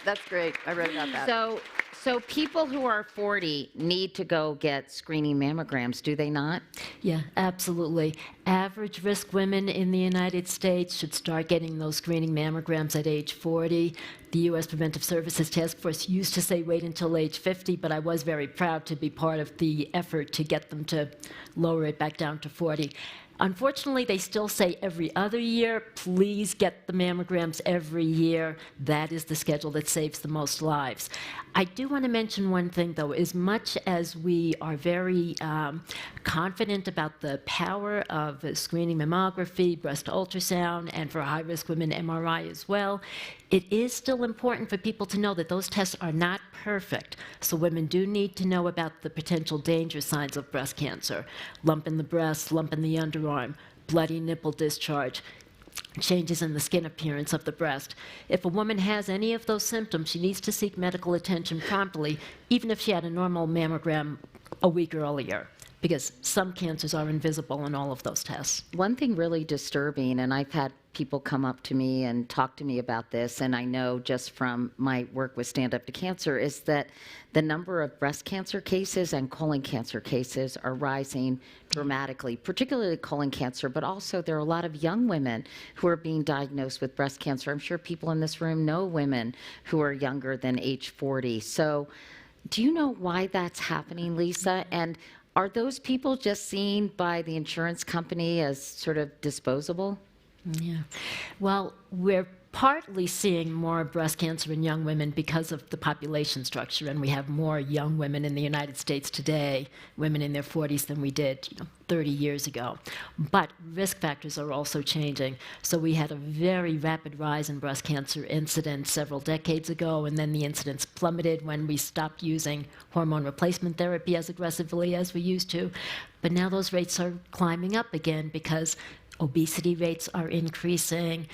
S2: That's great. I read about that.
S1: so people who are 40 need to go get screening mammograms, do they not?
S3: Yeah, absolutely. Average risk women in the United States should start getting those screening mammograms at age 40. The U.S. Preventive Services Task Force used to say wait until age 50, but I was very proud to be part of the effort to get them to lower it back down to 40. Unfortunately, they still say every other year. Please get the mammograms every year. That is the schedule that saves the most lives. I do want to mention one thing, though. As much as we are very confident about the power of screening mammography, breast ultrasound, and for high-risk women, MRI as well, it is still important for people to know that those tests are not perfect. So women do need to know about the potential danger signs of breast cancer: lump in the breast, lump in the underarm, bloody nipple discharge, changes in the skin appearance of the breast. If a woman has any of those symptoms, she needs to seek medical attention promptly, even if she had a normal mammogram a week earlier, because some cancers are invisible in all of those tests.
S1: One thing really disturbing, and I've had people come up to me and talk to me about this, and I know just from my work with Stand Up to Cancer, is that the number of breast cancer cases and colon cancer cases are rising dramatically, particularly colon cancer, but also there are a lot of young women who are being diagnosed with breast cancer. I'm sure people in this room know women who are younger than age 40. So do you know why that's happening, Lisa? And are those people just seen by the insurance company as sort of disposable?
S3: Yeah. Well, we're partly seeing more breast cancer in young women because of the population structure, and we have more young women in the United States today, women in their 40s, than we did 30 years ago. But risk factors are also changing. So we had a very rapid rise in breast cancer incidence several decades ago, and then the incidence plummeted when we stopped using hormone replacement therapy as aggressively as we used to. But now those rates are climbing up again because obesity rates are increasing,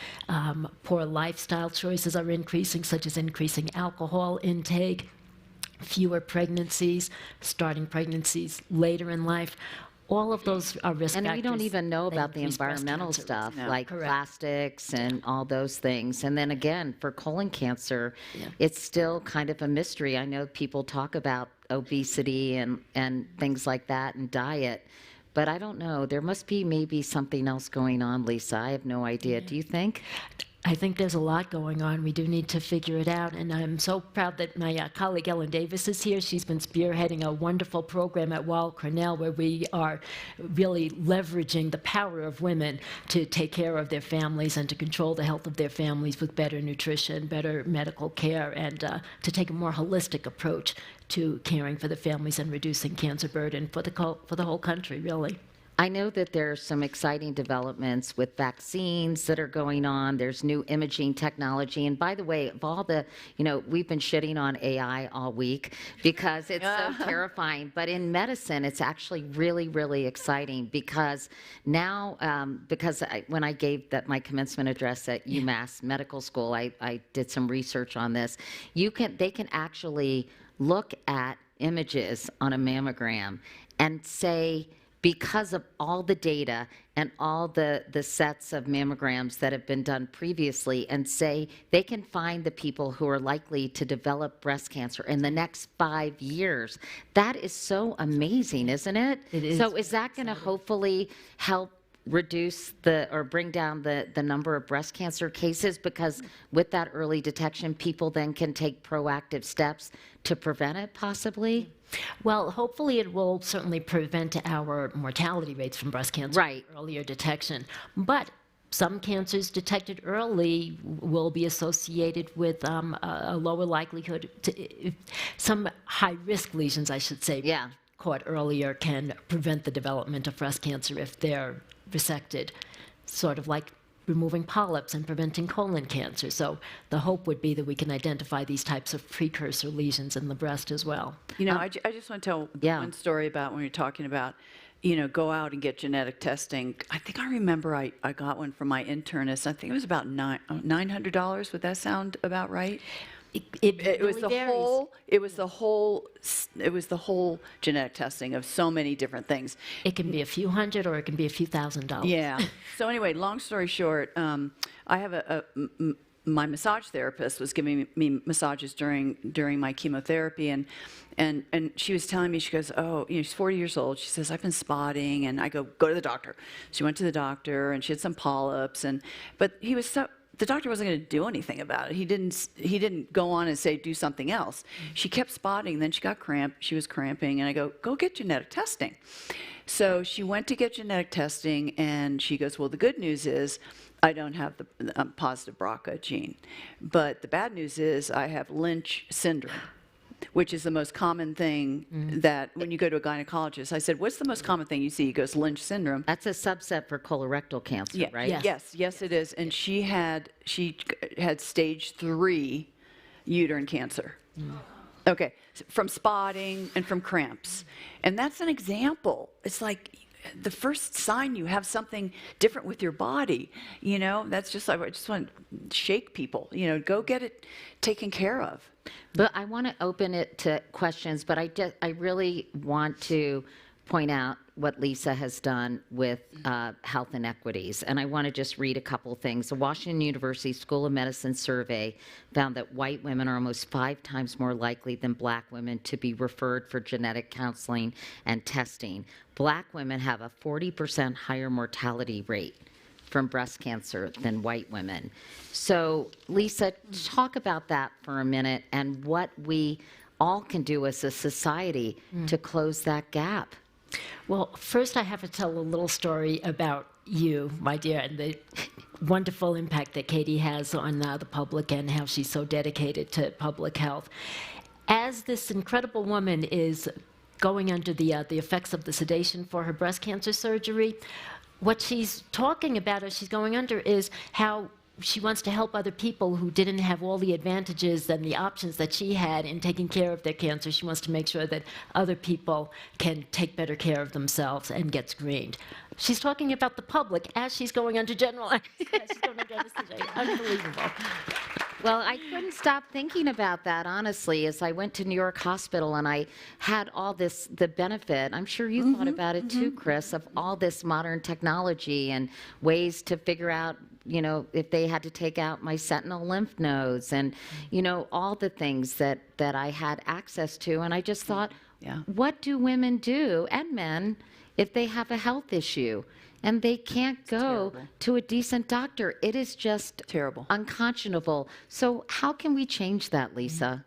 S3: poor lifestyle choices are increasing, such as increasing alcohol intake, fewer pregnancies, starting pregnancies later in life. All of those are risk factors.
S1: And we don't even know
S3: that
S1: about the
S3: increase breast
S1: environmental
S3: cancer
S1: stuff,
S3: risk.
S1: like
S3: Correct.
S1: plastics and all those things. And then again, for colon cancer, it's still kind of a mystery. I know people talk about obesity and things like that and diet, but I don't know. There must be maybe something else going on, Lisa. I have no idea. Do you think?
S3: I think there's a lot going on. We do need to figure it out. And I'm so proud that my colleague Ellen Davis is here. She's been spearheading a wonderful program at Weill Cornell where we are really leveraging the power of women to take care of their families and to control the health of their families with better nutrition, better medical care, and to take a more holistic approach to caring for the families and reducing cancer burden for the whole country, really.
S1: I know that there's some exciting developments with vaccines that are going on. There's new imaging technology. And by the way, of all the, we've been shitting on AI all week because it's so terrifying. But in medicine, it's actually really, really exciting because now, when I gave my commencement address at UMass Medical School, I did some research on this. They can actually look at images on a mammogram and say, because of all the data and all the sets of mammograms that have been done previously, and say they can find the people who are likely to develop breast cancer in the next 5 years. That is so amazing, isn't it?
S3: It is
S1: So is that going to hopefully help reduce or bring down the number of breast cancer cases, because with that early detection, people then can take proactive steps to prevent it possibly?
S3: Well, hopefully it will certainly prevent our mortality rates from breast cancer.
S1: Right.
S3: Earlier detection. But some cancers detected early will be associated with a lower likelihood some high-risk lesions, I should say.
S1: Yeah.
S3: Caught earlier can prevent the development of breast cancer if they're resected, sort of like removing polyps and preventing colon cancer. So the hope would be that we can identify these types of precursor lesions in the breast as well.
S2: You know, I just want to tell one story about when you're talking about, you know, go out and get genetic testing. I think I remember I got one from my internist. I think it was about $900. Would that sound about right? It was the whole genetic testing of so many different things.
S3: It can be a few hundred or it can be a few $1,000s.
S2: Yeah. So anyway, long story short, I have my massage therapist was giving me massages during my chemotherapy, and she was telling me, she goes, oh, you know, she's 40 years old. She says, I've been spotting, and I go to the doctor. She went to the doctor, and she had some polyps, but he was so. The doctor wasn't going to do anything about it. He didn't go on and say, do something else. She kept spotting, then she got she was cramping, and I go get genetic testing. So she went to get genetic testing, and she goes, well, the good news is I don't have the positive BRCA gene. But the bad news is I have Lynch syndrome, which is the most common thing that when you go to a gynecologist. I said, what's the most common thing you see? He goes, Lynch syndrome.
S1: That's a subset for colorectal cancer, right?
S3: Yes.
S2: It is. And she had stage 3 uterine cancer. Okay, from spotting and from cramps. And that's an example. It's like the first sign you have something different with your body, you know, that's just like, I just want to shake people, you know, go get it taken care of.
S1: But I want to open it to questions, but I really want to point out what Lisa has done with health inequities. And I want to just read a couple of things. The Washington University School of Medicine survey found that white women are almost 5 times more likely than black women to be referred for genetic counseling and testing. Black women have a 40% higher mortality rate from breast cancer than white women. So, Lisa, talk about that for a minute and what we all can do as a society to close that gap.
S3: Well, first I have to tell a little story about you, my dear, and the wonderful impact that Katie has on the public and how she's so dedicated to public health. As this incredible woman is going under the effects of the sedation for her breast cancer surgery, what she's talking about as she's going under is how she wants to help other people who didn't have all the advantages and the options that she had in taking care of their cancer. She wants to make sure that other people can take better care of themselves and get screened. She's talking about the public as she's going under general anesthesia. Unbelievable.
S1: Well, I couldn't stop thinking about that, honestly, as I went to New York Hospital and I had all this, the benefit, I'm sure you thought about it too, Chris, of all this modern technology and ways to figure out, you know, if they had to take out my sentinel lymph nodes and, you know, all the things that I had access to. And I just thought, what do women do, and men, if they have a health issue and they can't go to a decent doctor? It is just
S2: terrible,
S1: unconscionable. So how can we change that, Lisa?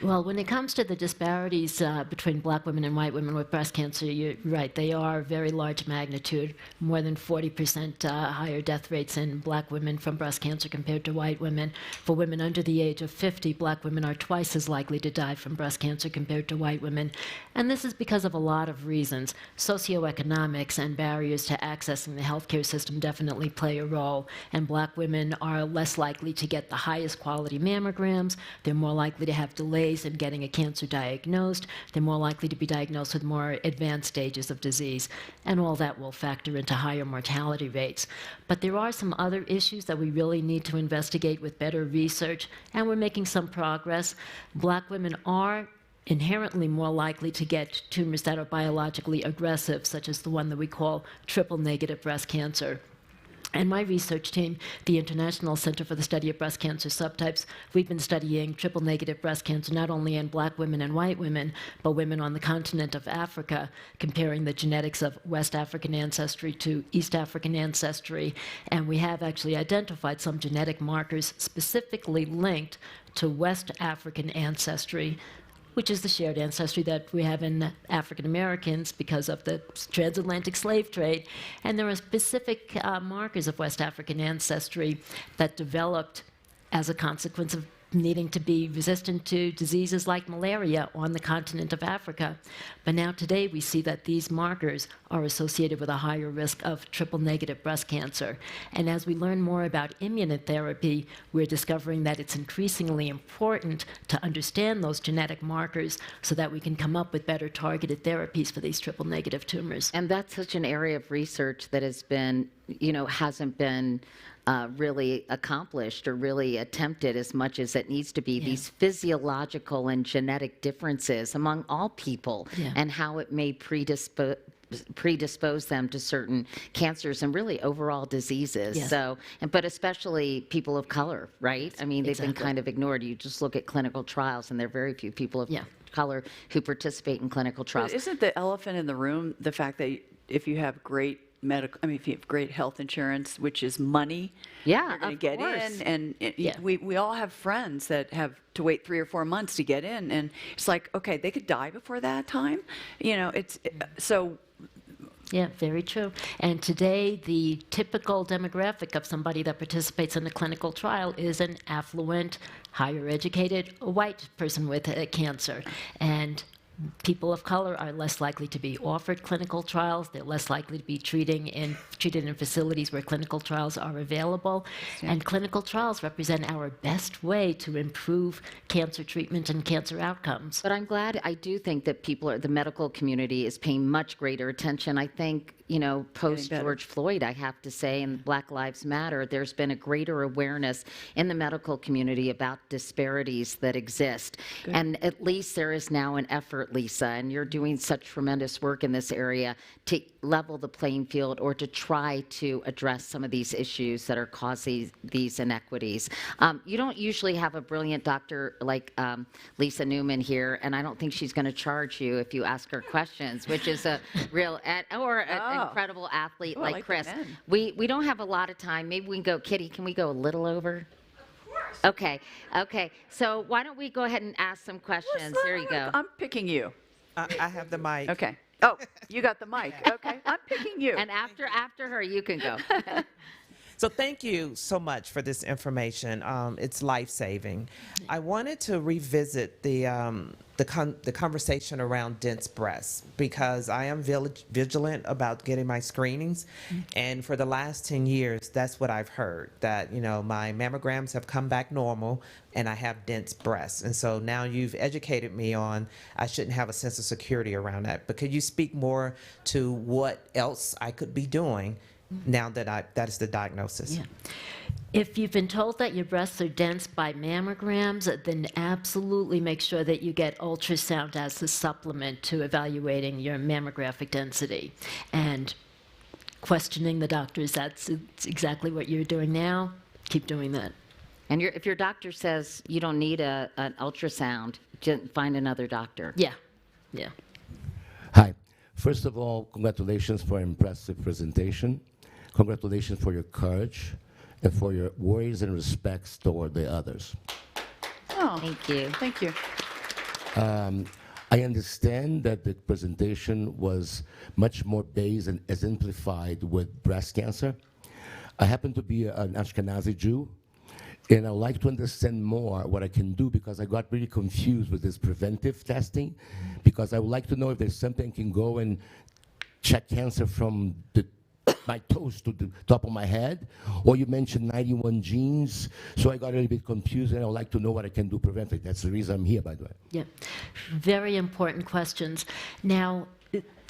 S3: Well, when it comes to the disparities between black women and white women with breast cancer, you're right, they are very large magnitude, more than 40% higher death rates in black women from breast cancer compared to white women. For women under the age of 50, black women are twice as likely to die from breast cancer compared to white women. And this is because of a lot of reasons. Socioeconomics and barriers to accessing the healthcare system definitely play a role, and black women are less likely to get the highest quality mammograms. They're more likely to have delays in getting a cancer diagnosed. They're more likely to be diagnosed with more advanced stages of disease, and all that will factor into higher mortality rates. But there are some other issues that we really need to investigate with better research, and we're making some progress. Black women are inherently more likely to get tumors that are biologically aggressive, such as the one that we call triple-negative breast cancer. And my research team, the International Center for the Study of Breast Cancer Subtypes, we've been studying triple-negative breast cancer not only in black women and white women, but women on the continent of Africa, comparing the genetics of West African ancestry to East African ancestry. And we have actually identified some genetic markers specifically linked to West African ancestry, which is the shared ancestry that we have in African Americans because of the transatlantic slave trade. And there are specific markers of West African ancestry that developed as a consequence of needing to be resistant to diseases like malaria on the continent of Africa. But now today we see that these markers are associated with a higher risk of triple-negative breast cancer. And as we learn more about immunotherapy, we're discovering that it's increasingly important to understand those genetic markers so that we can come up with better targeted therapies for these triple-negative tumors.
S1: And that's such an area of research that has been, hasn't been really accomplished or really attempted as much as it needs to be. These physiological and genetic differences among all people and how it may predispose them to certain cancers and really overall diseases. So, but especially people of color, right? I mean, they've been kind of ignored. You just look at clinical trials and there are very few people of color who participate in clinical trials.
S2: But isn't the elephant in the room the fact that if you have great if you have great health insurance, which is money, you're going to get in. And we all have friends that have to wait 3 or 4 months to get in. And it's like, okay, they could die before that time. So.
S3: Yeah, very true. And today, the typical demographic of somebody that participates in a clinical trial is an affluent, higher educated, white person with cancer. And people of color are less likely to be offered clinical trials. They're less likely to be treated in facilities where clinical trials are available. And clinical trials represent our best way to improve cancer treatment and cancer outcomes.
S1: But I'm glad, I do think that the medical community is paying much greater attention. I think, post George Floyd, I have to say, and Black Lives Matter, there's been a greater awareness in the medical community about disparities that exist. Good. And at least there is now an effort, Lisa, and you're doing such tremendous work in this area to level the playing field or to try to address some of these issues that are causing these inequities. You don't usually have a brilliant doctor like Lisa Newman here, and I don't think she's going to charge you if you ask her questions, which is a real, incredible athlete like Chris. We don't have a lot of time. Maybe we can go, Kitty, can we go a little over? Of course. Okay. So why don't we go ahead and ask some questions? There you go.
S2: I'm picking you.
S4: I have the mic.
S2: Okay. Oh, you got the mic. Okay. I'm picking you.
S1: And after her, you can go.
S4: So thank you so much for this information. It's life-saving. I wanted to revisit the conversation around dense breasts because I am vigilant about getting my screenings. And for the last 10 years, that's what I've heard, that, my mammograms have come back normal and I have dense breasts. And so now you've educated me on I shouldn't have a sense of security around that. But could you speak more to what else I could be doing now that that is the diagnosis?
S3: Yeah. If you've been told that your breasts are dense by mammograms, then absolutely make sure that you get ultrasound as a supplement to evaluating your mammographic density. And questioning the doctors, it's exactly what you're doing now. Keep doing that.
S1: And if your doctor says you don't need an ultrasound, find another doctor.
S3: Yeah.
S5: Hi. First of all, congratulations for an impressive presentation. Congratulations for your courage and for your worries and respects toward the others.
S2: Oh,
S1: thank you.
S2: Thank you.
S5: I understand that the presentation was much more based and exemplified with breast cancer. I happen to be an Ashkenazi Jew, and I would like to understand more what I can do because I got really confused with this preventive testing because I would like to know if there's something I can go and check cancer from my toes to the top of my head, or you mentioned 91 genes, so I got a little bit confused, and I would like to know what I can do preventively. That's the reason I'm here, by the way.
S3: Yeah, very important questions. Now,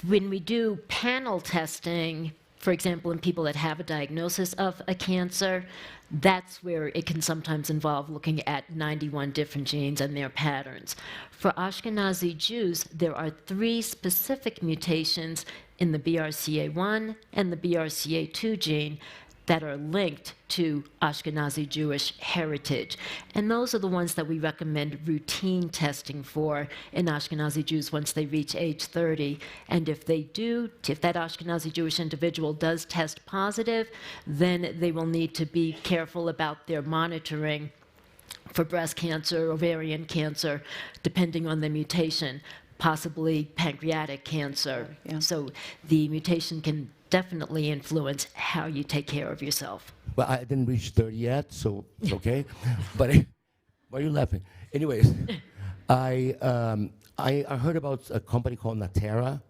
S3: when we do panel testing, for example, in people that have a diagnosis of a cancer, that's where it can sometimes involve looking at 91 different genes and their patterns. For Ashkenazi Jews, there are 3 specific mutations in the BRCA1 and the BRCA2 gene that are linked to Ashkenazi Jewish heritage. And those are the ones that we recommend routine testing for in Ashkenazi Jews once they reach age 30. And if that Ashkenazi Jewish individual does test positive, then they will need to be careful about their monitoring for breast cancer, ovarian cancer, depending on the mutation, possibly pancreatic cancer.
S2: Yeah.
S3: So the mutation can definitely influence how you take care of yourself.
S5: Well, I didn't reach 30 yet, so it's okay. But why are you laughing? Anyways, I heard about a company called Natera,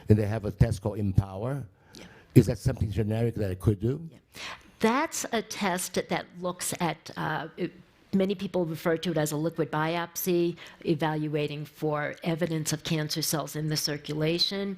S5: and they have a test called Empower. Yeah. Is that something generic that it could do?
S3: Yeah. That's a test that looks at, many people refer to it as a liquid biopsy, evaluating for evidence of cancer cells in the circulation.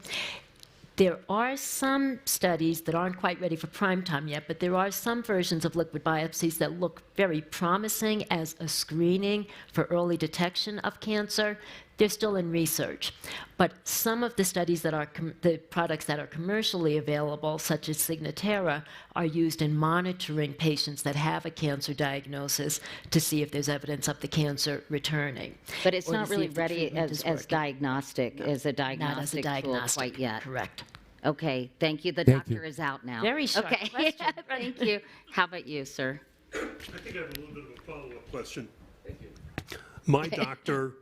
S3: There are some studies that aren't quite ready for prime time yet, but there are some versions of liquid biopsies that look very promising as a screening for early detection of cancer. They're still in research. But some of the studies that are, the products that are commercially available, such as Signatera, are used in monitoring patients that have a cancer diagnosis to see if there's evidence of the cancer returning.
S1: But it's
S3: or to
S1: not
S3: see
S1: really
S3: if the
S1: ready
S3: treatment
S1: as
S3: is working.
S1: diagnostic, as a
S3: Not as a
S1: diagnostic tool
S3: diagnostic,
S1: quite yet.
S3: correct.
S1: Okay, thank you. The
S5: Thank
S1: doctor
S5: you.
S1: is out now.
S3: Very sharp
S1: Okay,
S3: question.
S1: thank you. How about you, sir?
S6: I think I have a little bit of a follow-up question. Thank you. My doctor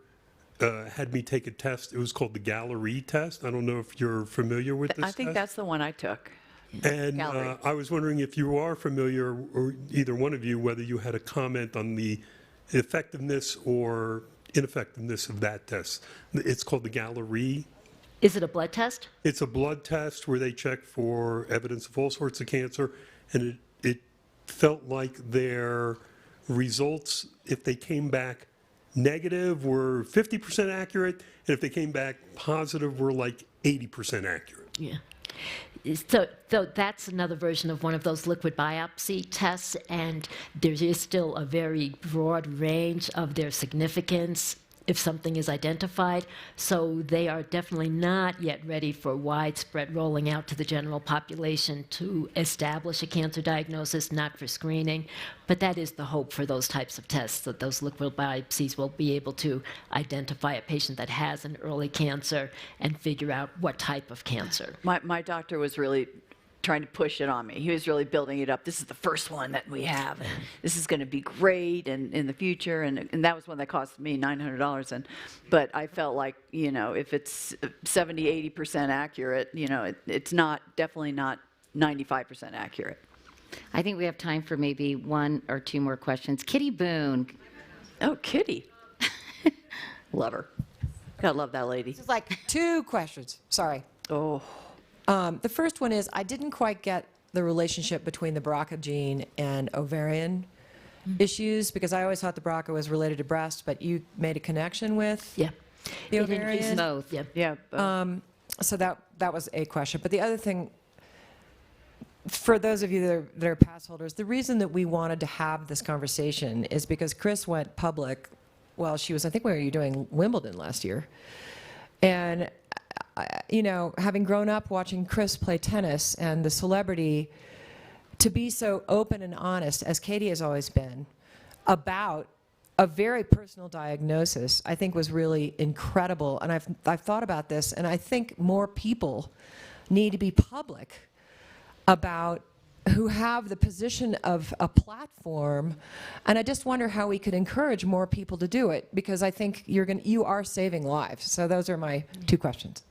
S6: had me take a test. It was called the Gallery test. I don't know if you're familiar with this
S2: I think
S6: test.
S2: that's the one I took.
S6: And
S2: Gallery.
S6: I was wondering if you are familiar, or either one of you, whether you had a comment on the effectiveness or ineffectiveness of that test. It's called the Gallery.
S3: Is it a blood test?
S6: It's a blood test where they check for evidence of all sorts of cancer, and it felt like their results, if they came back negative, were 50% accurate, and if they came back positive, were like 80% accurate.
S3: Yeah. So that's another version of one of those liquid biopsy tests, and there is still a very broad range of their significance if something is identified. So they are definitely not yet ready for widespread rolling out to the general population to establish a cancer diagnosis, not for screening. But that is the hope for those types of tests, that those liquid biopsies will be able to identify a patient that has an early cancer and figure out what type of cancer.
S2: My doctor was really trying to push it on me. He was really building it up. This is the first one that we have, and this is going to be great and in the future. And that was one that cost me $900. But I felt like, you know, if it's 70, 80% accurate, you know, it's definitely not 95% accurate.
S1: I think we have time for maybe 1 or 2 more questions. Kitty Boone.
S2: Oh, Kitty. Love her. Gotta love that lady.
S7: It's like 2 questions. Sorry.
S2: Oh.
S7: The first one is, I didn't quite get the relationship between the BRCA gene and ovarian issues, because I always thought the BRCA was related to breast, but you made a connection with
S3: Yeah.
S7: the
S3: It increases
S7: ovarian.
S3: both. Yeah.
S2: Yeah.
S7: So that was a question. But the other thing, for those of you that are pass holders, the reason that we wanted to have this conversation is because Chris went public. Well, she was, I think, where were you doing Wimbledon last year? And you know, having grown up watching Chris play tennis and the celebrity, to be so open and honest, as Katie has always been, about a very personal diagnosis, I think was really incredible. And I've thought about this, and I think more people need to be public about who have the position of a platform, and I just wonder how we could encourage more people to do it, because I think you are saving lives. So those are my 2 questions.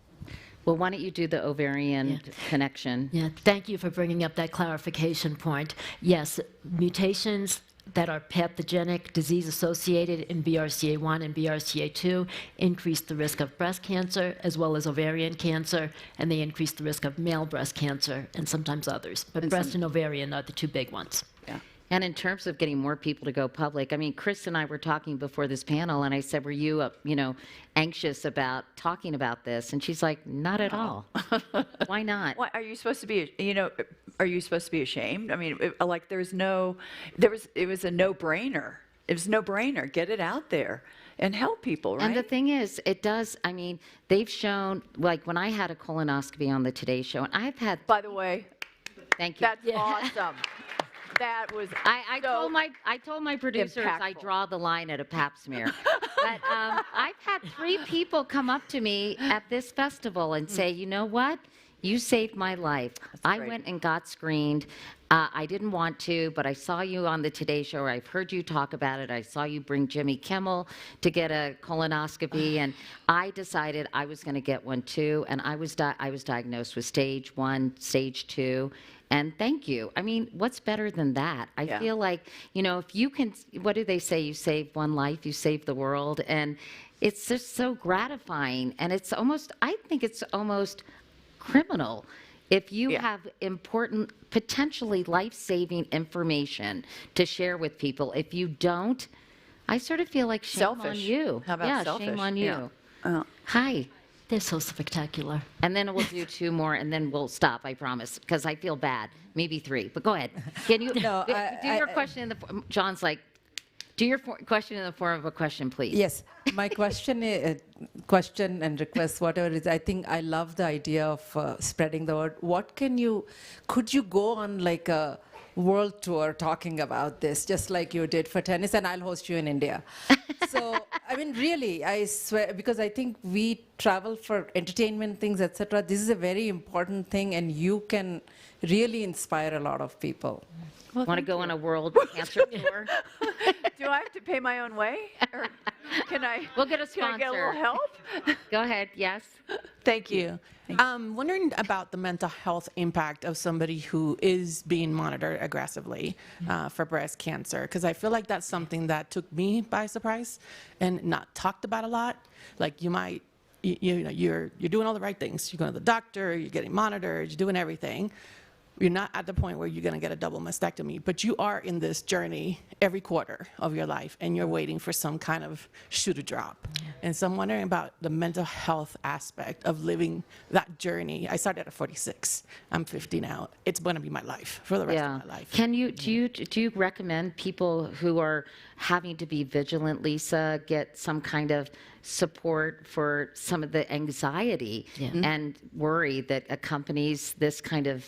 S1: Well, why don't you do the ovarian connection?
S3: Yeah, thank you for bringing up that clarification point. Yes, mutations that are pathogenic, disease-associated in BRCA1 and BRCA2 increase the risk of breast cancer as well as ovarian cancer, and they increase the risk of male breast cancer and sometimes others. But breast and ovarian are the 2 big ones.
S2: Yeah.
S1: And in terms of getting more people to go public, I mean, Chris and I were talking before this panel, and I said, "Were you, anxious about talking about this?" And she's like, "Not at all. Why not?"
S2: Why are you supposed to be? Are you supposed to be ashamed? I mean, it was a no-brainer. It was no-brainer. Get it out there and help people, right?
S1: And the thing is, it does. I mean, they've shown, like when I had a colonoscopy on the Today Show, and I've had.
S2: By the way,
S1: Thank you.
S2: that's awesome. That was.
S1: I told my producers I
S2: impactful.
S1: draw the line at a pap smear. But I've had 3 people come up to me at this festival and say, "You know what? You saved my life. I
S2: great.
S1: went and got screened. I didn't want to, but I saw you on the Today Show. Or I've heard you talk about it. I saw you bring Jimmy Kimmel to get a colonoscopy, and I decided I was going to get one too. And I was diagnosed with stage 1, stage 2." And thank you. I mean, what's better than that? I
S2: Yeah.
S1: feel like, if you can, what do they say? You save one life, you save the world. And it's just so gratifying. And I think it's almost criminal if you
S2: Yeah.
S1: have important, potentially life-saving information to share with people. If you don't, I sort of feel like shame on
S2: Selfish.
S1: you.
S2: How about
S1: yeah,
S2: selfish?
S1: shame on
S2: Yeah.
S1: you. Hi.
S3: They're so spectacular.
S1: And then we'll do 2 more, and then we'll stop, I promise, because I feel bad. Maybe 3, but go ahead. Can you
S8: No,
S1: do your question in the John's like, do your question in the form of a question, please.
S8: Yes, my question and request, whatever it is, I think I love the idea of spreading the word. Could you go on like a world tour talking about this, just like you did for tennis, and I'll host you in India. So, I mean, really, I swear, because I think we travel for entertainment things, etc. This is a very important thing, and you can really inspire a lot of people.
S2: Well,
S1: Want to go on a world cancer tour?
S2: Do I have to pay my own way, or can I?
S1: We'll get a
S2: Can I get a little
S1: sponsor.
S2: help?
S1: Go ahead, yes.
S2: Thank you.
S9: Wondering about the mental health impact of somebody who is being monitored aggressively for breast cancer, because I feel like that's something that took me by surprise and not talked about a lot. Like you're doing all the right things. You're going to the doctor, you're getting monitored, you're doing everything. You're not at the point where you're going to get a double mastectomy, but you are in this journey every quarter of your life, and you're waiting for some kind of shoe to drop. And so I'm wondering about the mental health aspect of living that journey. I started at 46. I'm 50 now. It's going to be my life for the rest of my life.
S1: Do you recommend people who are having to be vigilant, Lisa, get some kind of support for some of the anxiety and worry that accompanies this kind of,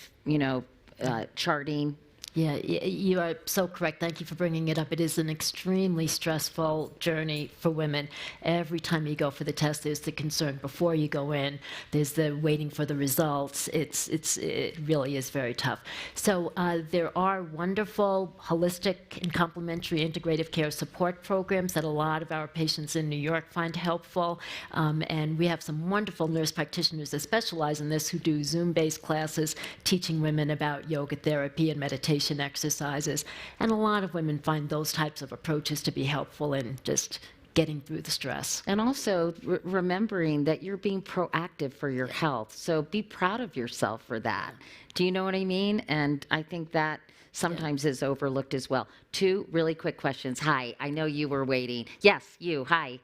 S1: charting?
S3: Yeah, you are so correct. Thank you for bringing it up. It is an extremely stressful journey for women. Every time you go for the test, there's the concern before you go in. There's the waiting for the results. It really is very tough. So there are wonderful holistic and complementary integrative care support programs that a lot of our patients in New York find helpful. And we have some wonderful nurse practitioners that specialize in this who do Zoom-based classes teaching women about yoga therapy and meditation exercises, and a lot of women find those types of approaches to be helpful in just getting through the stress.
S1: And also remembering that you're being proactive for your health. So be proud of yourself for that. Do you know what I mean? And I think that sometimes is overlooked as well. 2 really quick questions. Hi, I know you were waiting. Yes, you, hi.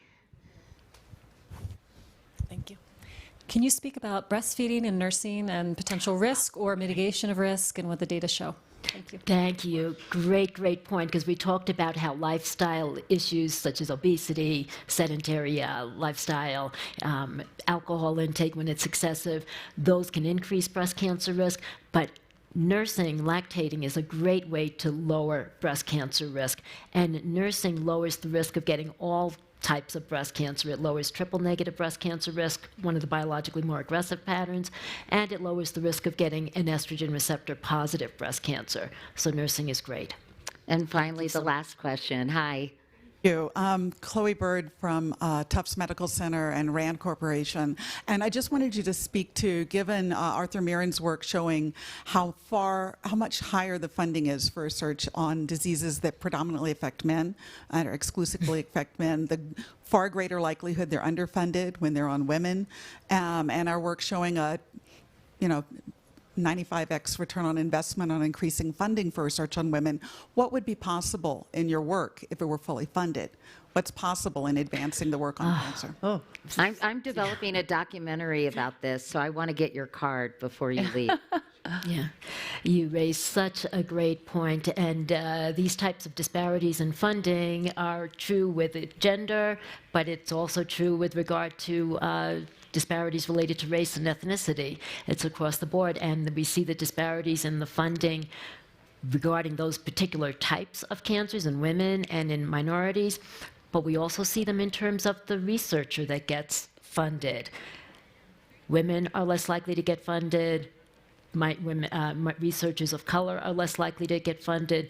S10: Thank you. Can you speak about breastfeeding and nursing and potential risk or mitigation of risk and what the data show? Thank you.
S3: Thank you. Great point, because we talked about how lifestyle issues such as obesity, sedentary lifestyle, alcohol intake when it's excessive, those can increase breast cancer risk, but nursing, lactating is a great way to lower breast cancer risk, and nursing lowers the risk of getting all types of breast cancer. It lowers triple-negative breast cancer risk, one of the biologically more aggressive patterns, and it lowers the risk of getting an estrogen receptor-positive breast cancer. So nursing is great.
S1: And finally, the last question. Hi.
S11: Thank you. Chloe Bird from Tufts Medical Center and RAND Corporation. And I just wanted you to speak to, given Arthur Mirren's work showing how much higher the funding is for research on diseases that predominantly affect men or exclusively affect men, the far greater likelihood they're underfunded when they're on women, and our work showing a, 95x return on investment on increasing funding for research on women. What would be possible in your work if it were fully funded? What's possible in advancing the work on cancer?
S1: I'm developing a documentary about this, so I want to get your card before you leave.
S3: Yeah, you raised such a great point, and these types of disparities in funding are true with gender, but it's also true with regard to disparities related to race and ethnicity. It's across the board, and we see the disparities in the funding regarding those particular types of cancers in women and in minorities, but we also see them in terms of the researcher that gets funded. Women are less likely to get funded. Researchers of color are less likely to get funded.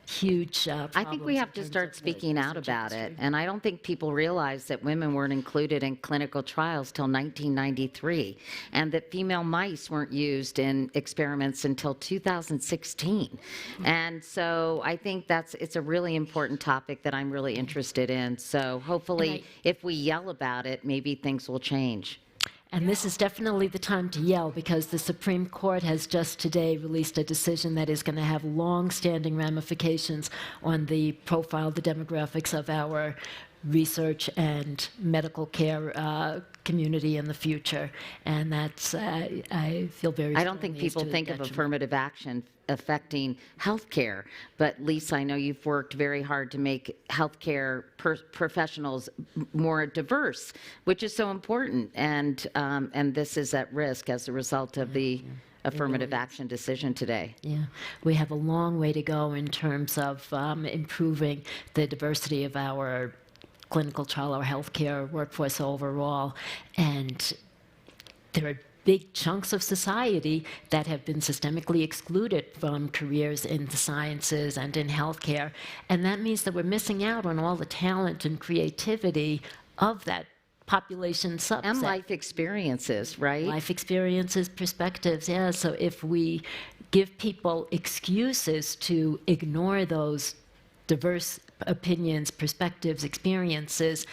S3: Huge
S1: I think we have to start speaking out about it. And I don't think people realize that women weren't included in clinical trials till 1993, and that female mice weren't used in experiments until 2016. And so I think it's a really important topic that I'm really interested in. So hopefully, if we yell about it, maybe things will change.
S3: And this is definitely the time to yell, because the Supreme Court has just today released a decision that is going to have long-standing ramifications on the profile, the demographics of our research and medical care community in the future. And that's, I feel very
S1: I don't think
S3: strongly as
S1: people
S3: to
S1: think of
S3: detriment.
S1: affirmative action affecting healthcare, but Lisa, I know you've worked very hard to make healthcare professionals more diverse, which is so important, and this is at risk as a result of the affirmative action decision today.
S3: Yeah, we have a long way to go in terms of improving the diversity of our clinical trial, our healthcare workforce overall, and there are big chunks of society that have been systemically excluded from careers in the sciences and in healthcare, and that means that we're missing out on all the talent and creativity of that population subset.
S1: And life experiences, right?
S3: Life experiences, perspectives, yeah. So if we give people excuses to ignore those diverse opinions, perspectives, experiences,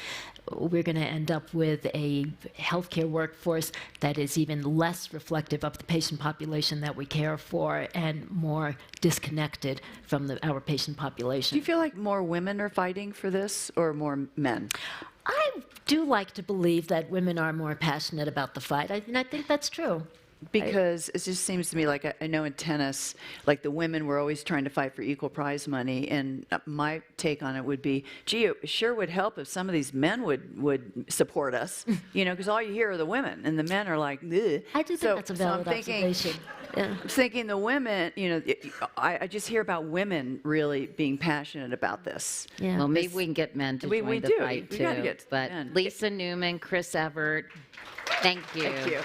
S3: we're going to end up with a healthcare workforce that is even less reflective of the patient population that we care for and more disconnected from our patient population.
S2: Do you feel like more women are fighting for this or more men?
S3: I do like to believe that women are more passionate about the fight. I think that's true.
S2: Because it just seems to me like I know in tennis, like the women were always trying to fight for equal prize money, and my take on it would be, gee, it sure would help if some of these men would support us, because all you hear are the women, and the men are like, ugh.
S3: I do think that's a valid observation. Yeah.
S2: I'm thinking the women, I just hear about women really being passionate about this.
S3: Yeah.
S1: Well, maybe we can get men to join the fight
S2: We
S1: too.
S2: gotta get
S1: But
S2: men.
S1: Lisa Newman, Chris Evert, thank you.
S2: Thank you.